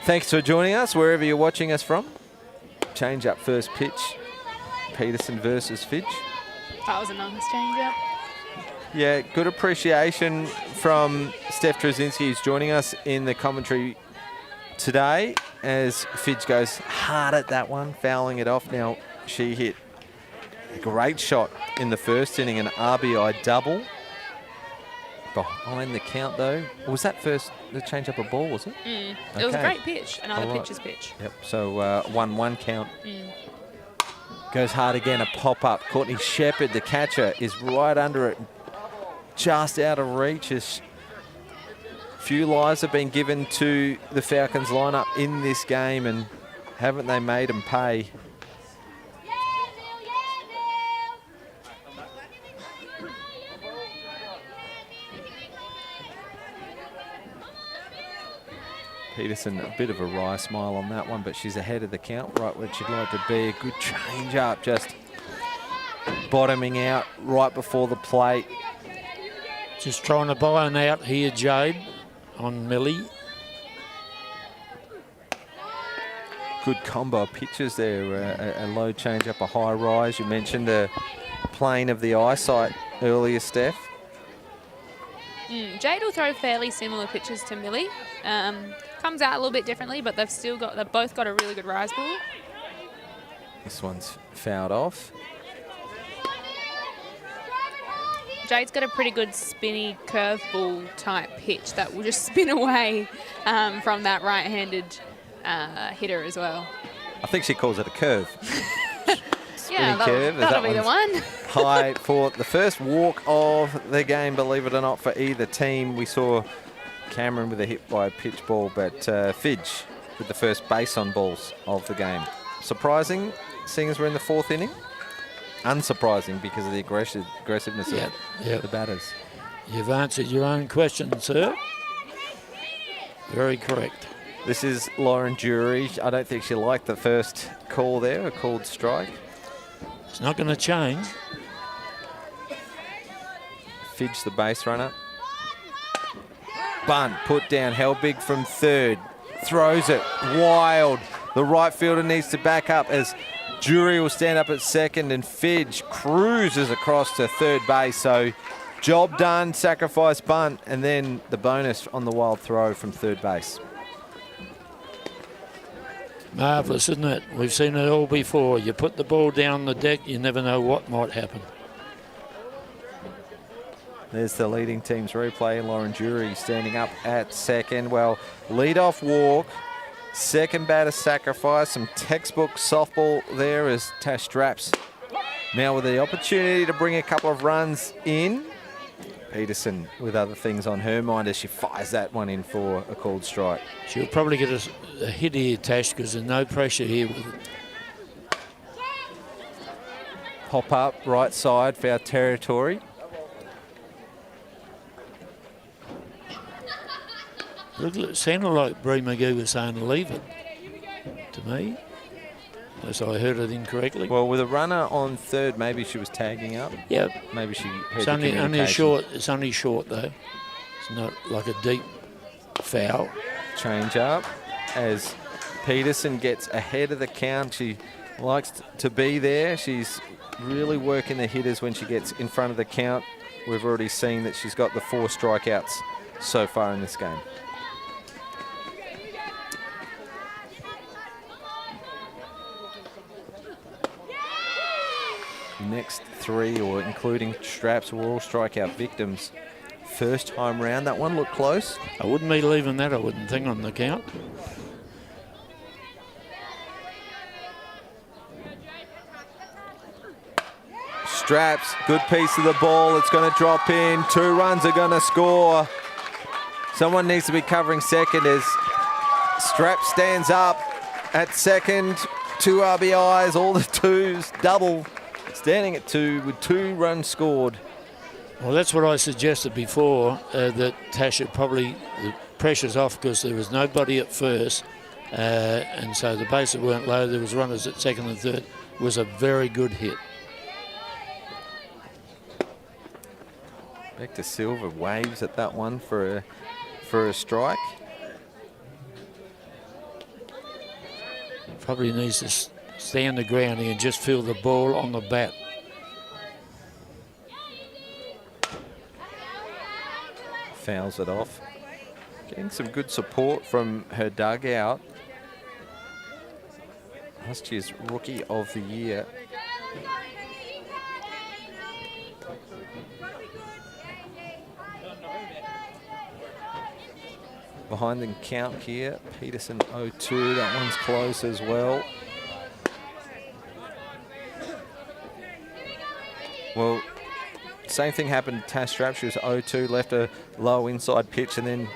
thanks for joining us wherever you're watching us from. Change up first pitch. Peterson versus Fidge. That was a nice change up. Yeah, good appreciation from Steph Trzynski, who's joining us in the commentary today as Fidge goes hard at that one, fouling it off. Now she hit a great shot in the first inning, an RBI double. Behind the count, though. Was that first the change up a ball, was it? It was a great pitch. Another pitcher's pitch. Yep. So 1-1 count. Goes hard again, a pop-up. Courtney Shepherd, the catcher, is right under it. Just out of reach. As few lives have been given to the Falcons lineup in this game, and haven't they made them pay? Peterson, a bit of a wry smile on that one, but she's ahead of the count, right where she'd like to be. A good change up, just bottoming out right before the plate. Just trying to buy an out here, Jade, on Millie. Good combo of pitches there. A low change up, a high rise. You mentioned the plane of the eyesight earlier, Steph. Jade will throw fairly similar pitches to Millie. Comes out a little bit differently, but they've both got a really good rise ball. This one's fouled off. Jade's got a pretty good spinny curveball type pitch that will just spin away from that right-handed hitter as well. I think she calls it a curve. Yeah, curve. that'll be the one. High for the first walk of the game, believe it or not, for either team. We saw Cameron with a hit by a pitch ball, but Fidge with the first base on balls of the game. Surprising, seeing as we're in the fourth inning. Unsurprising because of the aggressiveness of the batters. You've answered your own question, sir. Very correct. This is Lauren Jury. I don't think she liked the first call there, a called strike. It's not going to change. Fidge, the base runner. Bunt, put down, held big from third. Throws it wild. The right fielder needs to back up as Jury will stand up at second, and Fidge cruises across to third base. So job done, sacrifice bunt, and then the bonus on the wild throw from third base. Marvellous, isn't it? We've seen it all before. You put the ball down the deck, you never know what might happen. There's the leading team's replay. Lauren Jury standing up at second. Well, lead-off walk, second batter sacrifice, some textbook softball there as Tash Straps now with the opportunity to bring a couple of runs in. Peterson with other things on her mind as she fires that one in for a called strike. She'll probably get a hit here, Tash, because there's no pressure here with it. Pop up, right side, foul territory. It sounded like Bree McGee was saying leave it to me, unless I heard it incorrectly. Well, with a runner on third, maybe she was tagging up. Yeah. Maybe she heard It's the only communication. short. It's only short though. It's not like a deep foul. Change up as Peterson gets ahead of the count. She likes to be there. She's really working the hitters when she gets in front of the count. We've already seen that she's got the 4 strikeouts so far in this game. The next 3, or including Straps, were all strikeout victims. First time round, that one looked close. I wouldn't be leaving that, I wouldn't think, on the count. Straps, good piece of the ball. It's going to drop in. 2 runs are going to score. Someone needs to be covering second as Straps stands up at second. 2 RBIs, all the 2s, double. Standing at 2 with 2 runs scored. Well, that's what I suggested before, that Tasha probably, the pressure's off because there was nobody at first, and so the bases weren't low. There was runners at second and third. It was a very good hit. Back to Silver, waves at that one for a strike. Probably needs to stay on the ground here and just feel the ball on the bat. Fouls it off. Getting some good support from her dugout. Last year's Rookie of the Year. Behind the count here, Peterson 0-2. That one's close as well. Well, same thing happened to Tash Strapp. She was 0-2, left a low inside pitch, and then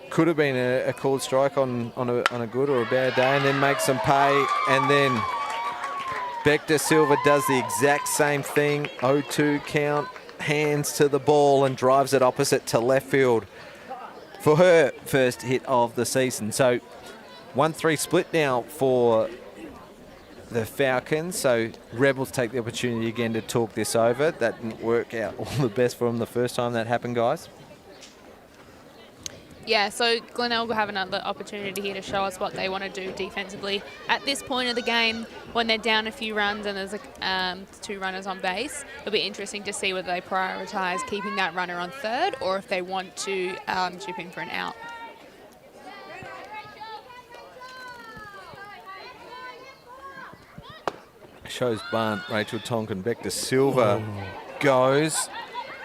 could have been a called strike on a good or a bad day, and then makes them pay. And then Beck De Silva does the exact same thing. 0-2 count, hands to the ball and drives it opposite to left field for her first hit of the season. So 1-3 split now for the Falcons. So Rebels take the opportunity again to talk this over. That didn't work out all the best for them the first time that happened, guys. Yeah, so Glenelg will have another opportunity here to show us what they want to do defensively. At this point of the game, when they're down a few runs and there's 2 runners on base, it'll be interesting to see whether they prioritise keeping that runner on third or if they want to chip in for an out. Shows bunt, Rachel Tonkin. Beck De Silva goes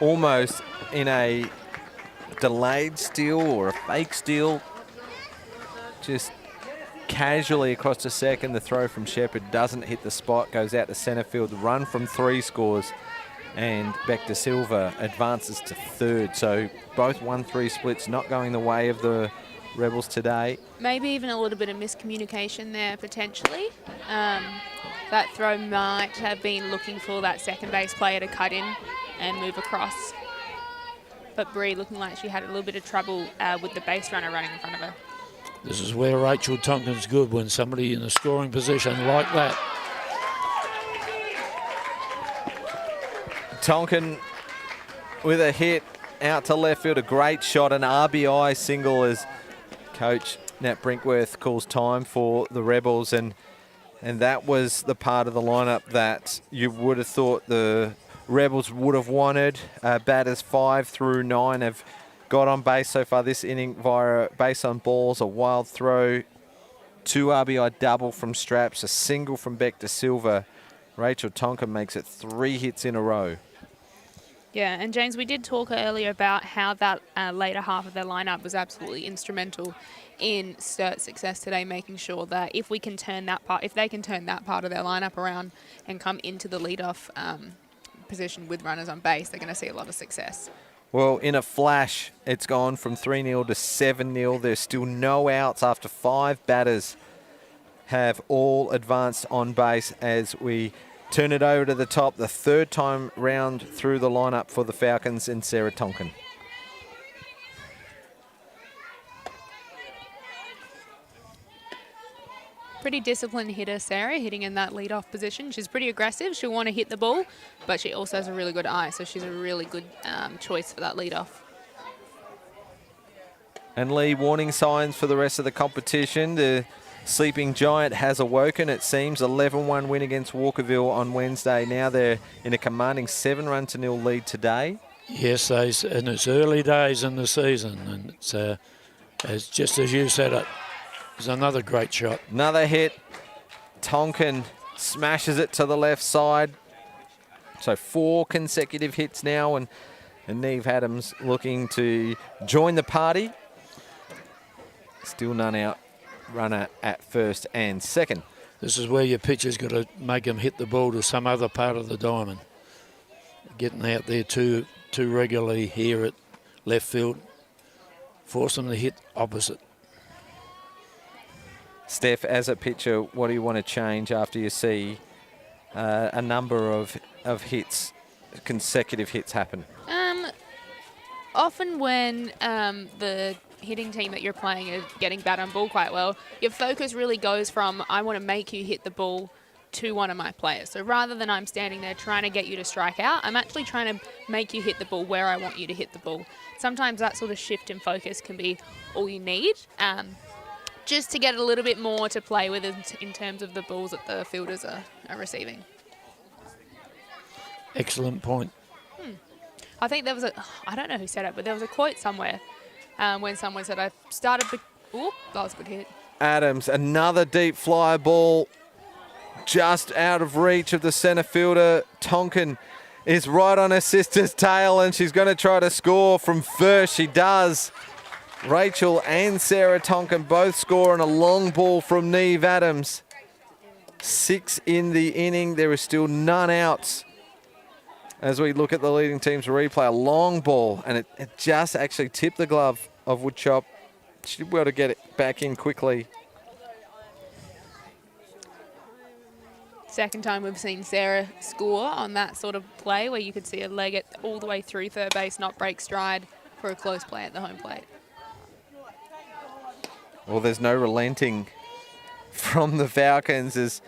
almost in a delayed steal or a fake steal, just casually across to second. The throw from Shepherd doesn't hit the spot, goes out to centre field. The run from 3 scores, and Beck De Silva advances to third. So both 1-3 splits not going the way of the Rebels today. Maybe even a little bit of miscommunication there potentially. That throw might have been looking for that second base player to cut in and move across. But Bree looking like she had a little bit of trouble with the base runner running in front of her. This is where Rachel Tonkin's good, when somebody in a scoring position like that. Tonkin with a hit out to left field, a great shot, an RBI single as coach Nat Brinkworth calls time for the Rebels, and that was the part of the lineup that you would have thought the Rebels would have wanted. Batters 5 through 9 have got on base so far this inning via base on balls, a wild throw, 2 RBI double from Straps, a single from Beck De Silva. Rachel Tonkin makes it 3 hits in a row. Yeah, and James, we did talk earlier about how that later half of their lineup was absolutely instrumental in Sturt's success today, making sure that if they can turn that part of their lineup around and come into the leadoff position with runners on base, they're going to see a lot of success. Well, in a flash, it's gone from 3-0 to 7-0. There's still no outs after 5 batters have all advanced on base as we turn it over to the top, the 3rd time round through the lineup for the Falcons and Sarah Tonkin. Pretty disciplined hitter, Sarah, hitting in that lead-off position. She's pretty aggressive. She'll want to hit the ball, but she also has a really good eye, so she's a really good choice for that lead-off. And Lee, warning signs for the rest of the competition. The sleeping giant has awoken, it seems. 11-1 win against Walkerville on Wednesday. Now they're in a commanding 7-0 lead today. Yes, and it's early days in the season, and it's just as you said it. It's another great shot. Another hit. Tonkin smashes it to the left side. So 4 consecutive hits now, and Neve Adams looking to join the party. Still none out. Runner at first and second. This is where your pitcher's got to make them hit the ball to some other part of the diamond. Getting out there too regularly here at left field. Force them to hit opposite. Steph, as a pitcher, what do you want to change after you see a number of hits, consecutive hits happen? Often when the hitting team that you're playing is getting bat on ball quite well, your focus really goes from, I want to make you hit the ball, to one of my players. So rather than I'm standing there trying to get you to strike out, I'm actually trying to make you hit the ball where I want you to hit the ball. Sometimes that sort of shift in focus can be all you need. Just to get a little bit more to play with in terms of the balls that the fielders are receiving. Excellent point. I think there was I don't know who said it, but there was a quote somewhere when someone said, I started, oh, that was a good hit. Adams, another deep fly ball just out of reach of the centre fielder. Tonkin is right on her sister's tail, and she's going to try to score from first. She does. Rachel and Sarah Tonkin both score on a long ball from Neve Adams. 6 in the inning. There is still none outs. As we look at the leading team's replay, a long ball, and it just actually tipped the glove of Woodchop. She'll be able to get it back in quickly. Second time we've seen Sarah score on that sort of play where you could see her leg it all the way through third base, not break stride for a close play at the home plate. Well, there's no relenting from the Falcons as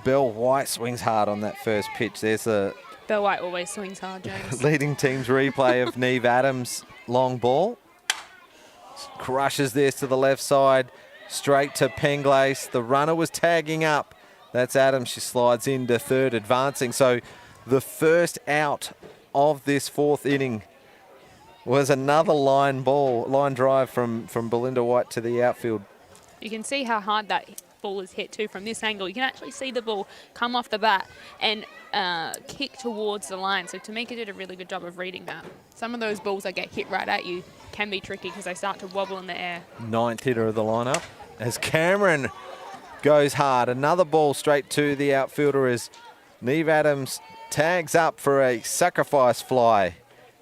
Belle White swings hard on that first pitch. There's a Belle White always swings hard, James. leading team's replay of Neve Adams' long ball. Crushes this to the left side, straight to Penglace. The runner was tagging up. That's Adams. She slides into third, advancing. So the first out of this fourth inning was another line drive from Belinda White to the outfield. You can see how hard that ball is hit too from this angle. You can actually see the ball come off the bat and kick towards the line. So Tamika did a really good job of reading that. Some of those balls that get hit right at you can be tricky because they start to wobble in the air. 9th hitter of the lineup as Cameron goes hard. Another ball straight to the outfielder as Neve Adams tags up for a sacrifice fly.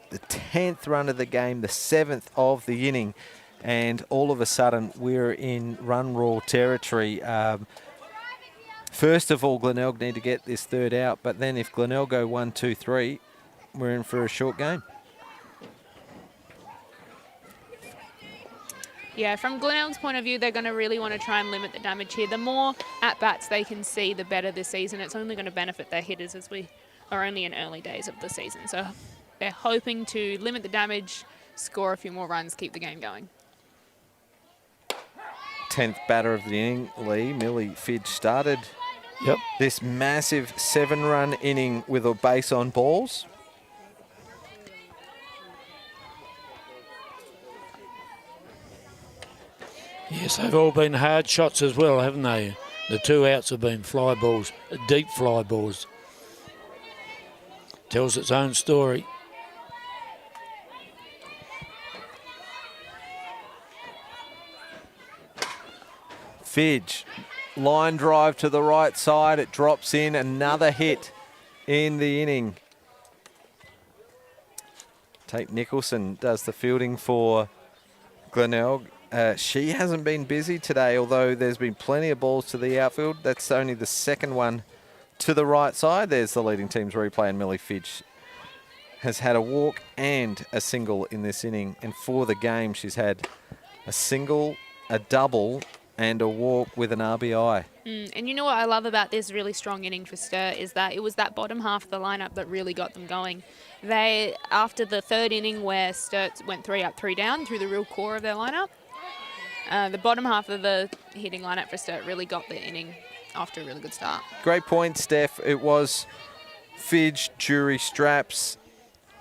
The 10th run of the game, the 7th of the inning, and all of a sudden we're in run rule territory. First of all, Glenelg need to get this third out, but then if Glenelg go 1, 2, 3, we're in for a short game. Yeah, from Glenelg's point of view, they're going to really want to try and limit the damage here. The more at-bats they can see, the better this season. It's only going to benefit their hitters as we are only in early days of the season. So they're hoping to limit the damage, score a few more runs, keep the game going. 10th batter of the inning, Lee. Millie Fidge started this massive 7-run inning with a base on balls. Yes, they've all been hard shots as well, haven't they? The 2 outs have been fly balls, deep fly balls. Tells its own story. Fidge, line drive to the right side. It drops in. Another hit in the inning. Tate Nicholson does the fielding for Glenelg. She hasn't been busy today, although there's been plenty of balls to the outfield. That's only the second one to the right side. There's the leading team's replay, and Millie Fidge has had a walk and a single in this inning. And for the game, she's had a single, a double, and a walk with an RBI. And you know what I love about this really strong inning for Sturt is that it was that bottom half of the lineup that really got them going. They, after the third inning where Sturt went 3 up, 3 down through the real core of their lineup, the bottom half of the hitting lineup for Sturt really got the inning off to a really good start. Great point, Steph. It was Fidge, Jury, Straps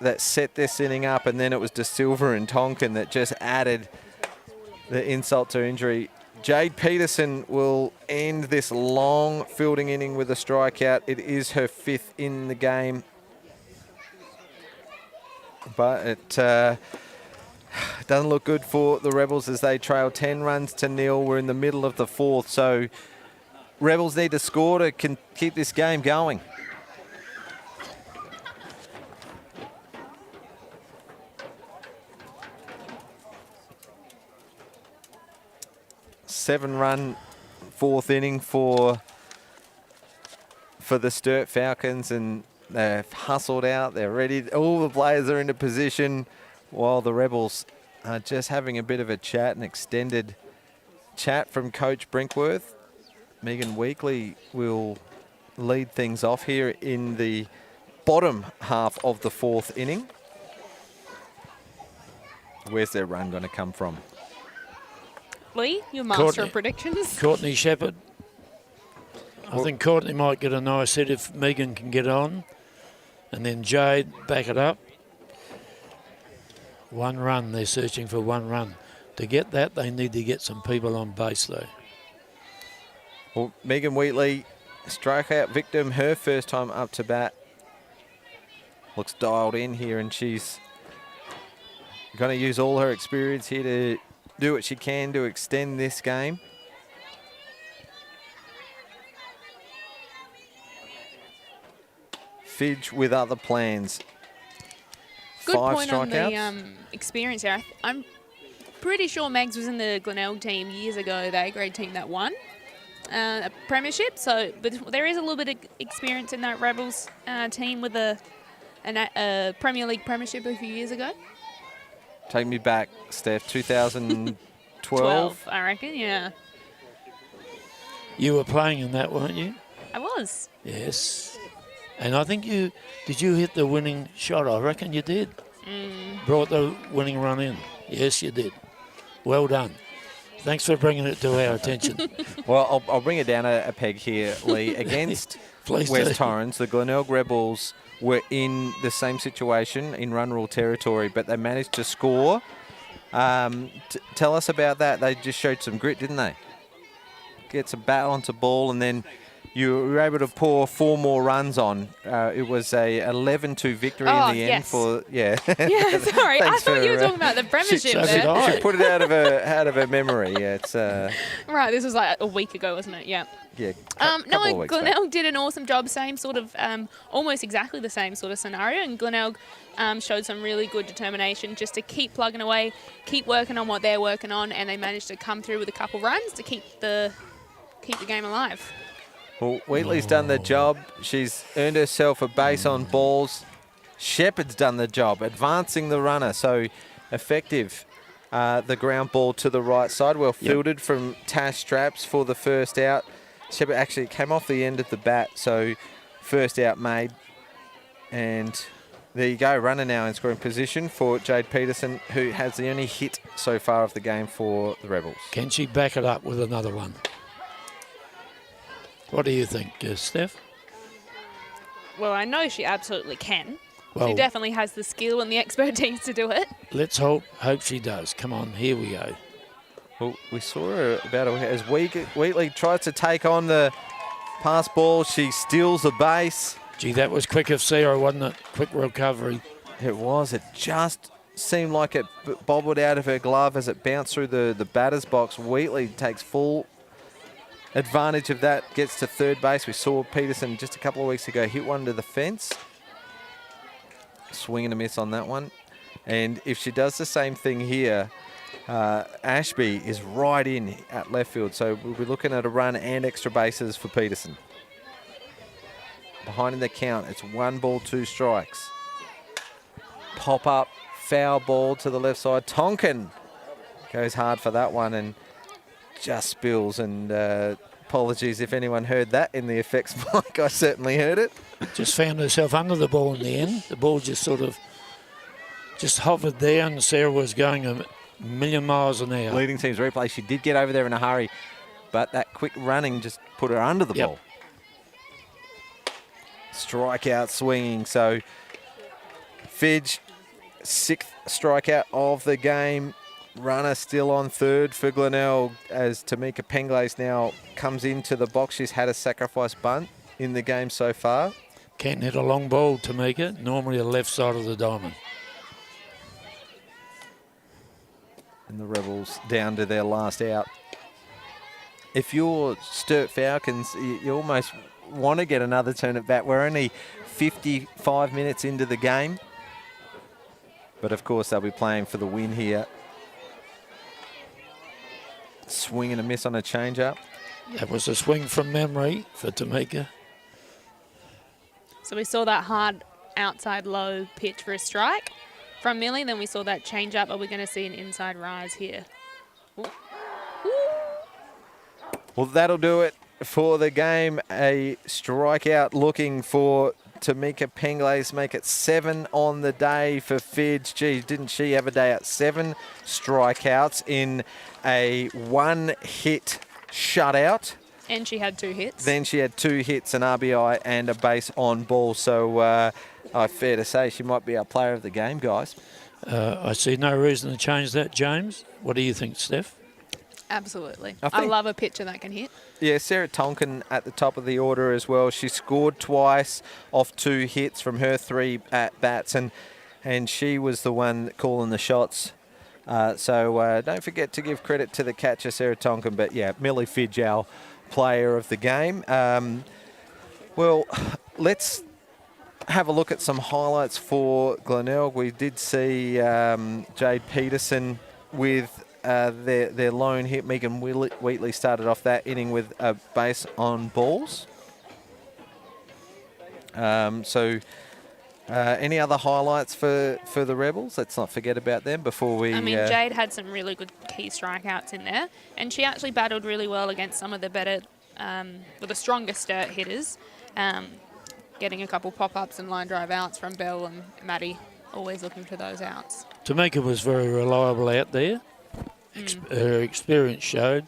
that set this inning up, and then it was De Silva and Tonkin that just added the insult to injury. Jade Peterson will end this long fielding inning with a strikeout. It is her 5th in the game. But it doesn't look good for the Rebels as they trail 10 runs to 0. We're in the middle of the 4th, so Rebels need to score to keep this game going. Seven-run 4th inning for the Sturt Falcons, and they've hustled out. They're ready. All the players are into position while the Rebels are just having a bit of a chat, an extended chat from Coach Brinkworth. Megan Weekly will lead things off here in the bottom half of the 4th inning. Where's their run going to come from? Lee, your master of predictions. Courtney Shepherd. I think Courtney might get a nice hit if Megan can get on. And then Jade back it up. 1 run. They're searching for 1 run. To get that, they need to get some people on base, though. Well, Megan Wheatley, strikeout victim, her first time up to bat. Looks dialed in here, and she's going to use all her experience here to do what she can to extend this game. Fidge with other plans. Good 5 point strikeouts. on the experience there. I'm pretty sure Megs was in the Glenelg team years ago, the A-grade team that won a premiership. So, but there is a little bit of experience in that Rebels team with a Premier League premiership a few years ago. Take me back, Steph. 2012. 12, I reckon, yeah. You were playing in that, weren't you? I was. Yes. And I think did you hit the winning shot? I reckon you did. Brought the winning run in. Yes, you did. Well done. Thanks for bringing it to our attention. Well, I'll bring it down a peg here, Lee. Against West Torrens, the Glenelg Rebels were in the same situation in run rule territory, but they managed to score. Tell us about that. They just showed some grit, didn't they? Get some bat onto ball, and then you were able to pour 4 more runs on. It was a 11-2 victory in the end. Yeah, sorry. I thought you were talking about the premiership there. She put it out of her memory. Yeah, it's right. This was like a week ago, wasn't it? Yeah. Yeah. Glenelg did an awesome job. Same sort of, almost exactly the same sort of scenario. And Glenelg showed some really good determination just to keep plugging away, keep working on what they're working on, and they managed to come through with a couple runs to keep the game alive. Well, Wheatley's done the job. She's earned herself a base on balls. Shepherd's done the job, advancing the runner. So effective. The ground ball to the right side. Well fielded from Tash Straps for the first out. Shepherd actually came off the end of the bat, so first out made. And there you go, runner now in scoring position for Jade Peterson, who has the only hit so far of the game for the Rebels. Can she back it up with another one? What do you think, Steph? Well, I know she absolutely can. Well, she definitely has the skill and the expertise to do it. Let's hope she does. Come on, here we go. Well, we saw her as Wheatley tries to take on the pass ball. She steals the base. Gee, that was quick of Sarah, wasn't it? Quick recovery. It was. It just seemed like it bobbled out of her glove as it bounced through the batter's box. Wheatley takes full advantage of that, gets to third base. We saw Peterson just a couple of weeks ago hit one to the fence. Swing and a miss on that one. And if she does the same thing here, Ashby is right in at left field. So we'll be looking at a run and extra bases for Peterson. Behind in the count, it's 1 ball, 2 strikes. Pop up, foul ball to the left side. Tonkin goes hard for that one, and just spills, and apologies if anyone heard that in the effects mic. I certainly heard it. Just found herself under the ball in the end. The ball just sort of just hovered there, and Sarah was going a million miles an hour. Leading team's replay. She did get over there in a hurry, but that quick running just put her under the ball. Strikeout swinging. So Fidge, 6th strikeout of the game. Runner still on third for Glenelg as Tamika Penglace now comes into the box. She's had a sacrifice bunt in the game so far. Can't hit a long ball, Tamika. Normally the left side of the diamond. And the Rebels down to their last out. If you're Sturt Falcons, you almost want to get another turn at bat. We're only 55 minutes into the game. But of course they'll be playing for the win here. Swing and a miss on a change-up. That was a swing from memory for Tamika. So we saw that hard outside low pitch for a strike from Millie. Then we saw that change up. Are we going to see an inside rise here? Ooh. Well, that'll do it for the game. A strikeout looking for Tamika Penglace. Make it 7 on the day for Fidge. Gee, didn't she have a day out? 7 strikeouts in a 1-hit shutout. And she had 2 hits. Then she had 2 hits, an RBI and a base on ball. So fair to say she might be our player of the game, guys. I see no reason to change that, James. What do you think, Steph? Absolutely. I love a pitcher that can hit. Yeah, Sarah Tonkin at the top of the order as well. She scored twice off 2 hits from her 3 at-bats, and she was the one calling the shots. So don't forget to give credit to the catcher, Sarah Tonkin. But, yeah, Millie Fidge, our player of the game. Well, let's have a look at some highlights for Glenelg. We did see Jade Peterson with their lone hit. Megan Wheatley started off that inning with a base on balls. Any other highlights for the Rebels? Let's not forget about them before we... I mean, Jade had some really good key strikeouts in there, and she actually battled really well against some of the better, the stronger Sturt hitters, getting a couple pop-ups and line drive outs from Belle and Maddie, always looking for those outs. Tamika was very reliable out there. Her experience showed,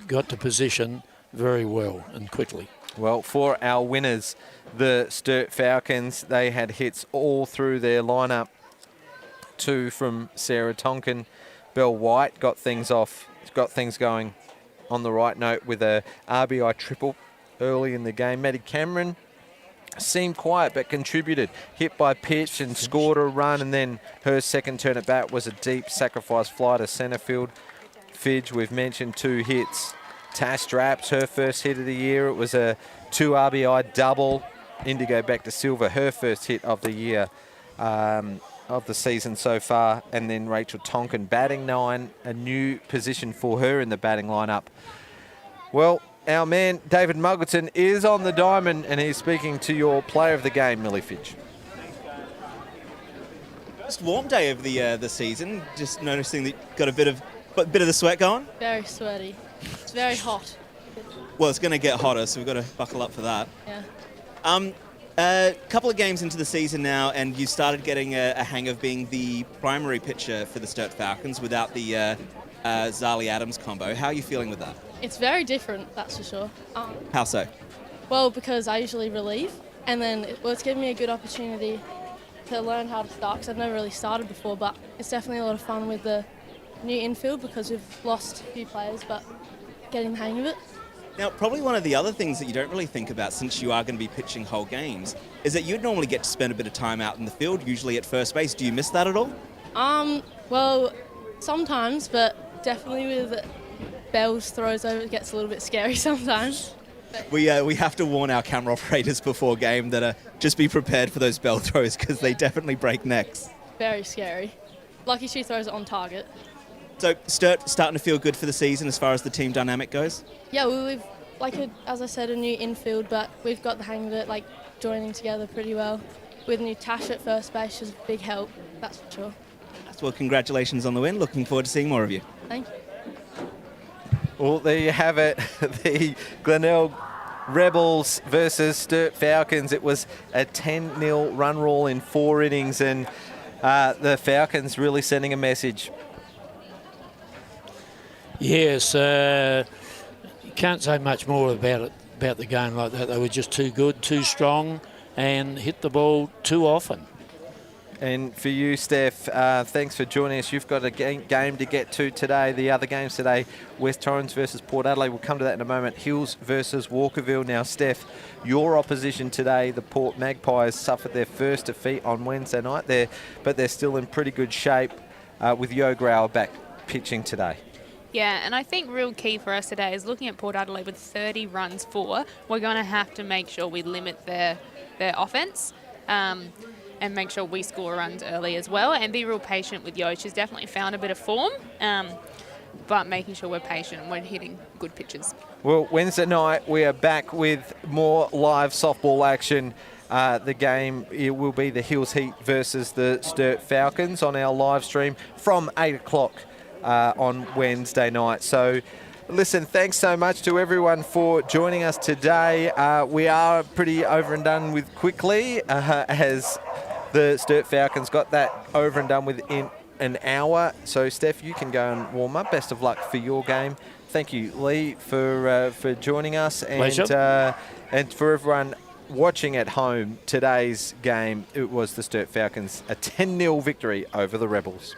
got to position very well and quickly. Well, for our winners, the Sturt Falcons, they had hits all through their lineup. 2 from Sarah Tonkin. Belle White got things going on the right note with a RBI triple early in the game. Maddie Cameron seemed quiet but contributed. Hit by pitch and scored a run, and then her second turn at bat was a deep sacrifice fly to centre field. Fidge, we've mentioned 2 hits. Tash Draps, her first hit of the year. It was a 2 RBI double. Indigo back to silver, her first hit of the year, of the season so far. And then Rachel Tonkin batting 9, a new position for her in the batting lineup. Well, our man David Muggleton is on the diamond, and he's speaking to your player of the game, Millie Fidge. Just warm day of the season. Just noticing that you've got a bit of the sweat going. Very sweaty. It's very hot. Well, it's going to get hotter, so we've got to buckle up for that. Yeah. A couple of games into the season now, and you started getting a hang of being the primary pitcher for the Sturt Falcons without the Zali Adams combo. How are you feeling with that? It's very different, that's for sure. How so? Well, because I usually relieve, and then it's given me a good opportunity to learn how to start, because I've never really started before, but it's definitely a lot of fun with the new infield because we've lost a few players, but getting the hang of it. Now, probably one of the other things that you don't really think about, since you are going to be pitching whole games, is that you'd normally get to spend a bit of time out in the field, usually at first base. Do you miss that at all? Well, sometimes, but definitely with Belle's throws over, it gets a little bit scary sometimes. We have to warn our camera operators before game that just be prepared for those Belle throws, because they definitely break necks. Very scary. Lucky she throws it on target. So, Sturt starting to feel good for the season as far as the team dynamic goes? Yeah, we've, as I said, a new infield, but we've got the hang of it, joining together pretty well. With new Tash at first base, which is a big help, that's for sure. Well, congratulations on the win. Looking forward to seeing more of you. Thank you. Well, there you have it. The Glenelg Rebels versus Sturt Falcons. It was a 10-0 run rule in 4 innings, and the Falcons really sending a message. Yes, you can't say much more about the game like that. They were just too good, too strong, and hit the ball too often. And for you, Steph, thanks for joining us. You've got a game to get to today. The other games today, West Torrens versus Port Adelaide. We'll come to that in a moment. Hills versus Walkerville. Now, Steph, your opposition today, the Port Magpies, suffered their first defeat on Wednesday night there, but they're still in pretty good shape with Yo Grauer back pitching today. Yeah, and I think real key for us today is looking at Port Adelaide with 30 runs for. We're going to have to make sure we limit their offence. And make sure we score runs early as well, and be real patient with Yo. She's definitely found a bit of form, but making sure we're patient when hitting good pitches. Well, Wednesday night we are back with more live softball action. The game, it will be the Hills Heat versus the Sturt Falcons on our live stream from 8 o'clock on Wednesday night. So listen, thanks so much to everyone for joining us today. We are pretty over and done with quickly as the Sturt Falcons got that over and done within an hour. So, Steph, you can go and warm up. Best of luck for your game. Thank you, Lee, for joining us. And for everyone watching at home, today's game, it was the Sturt Falcons, a 10-0 victory over the Rebels.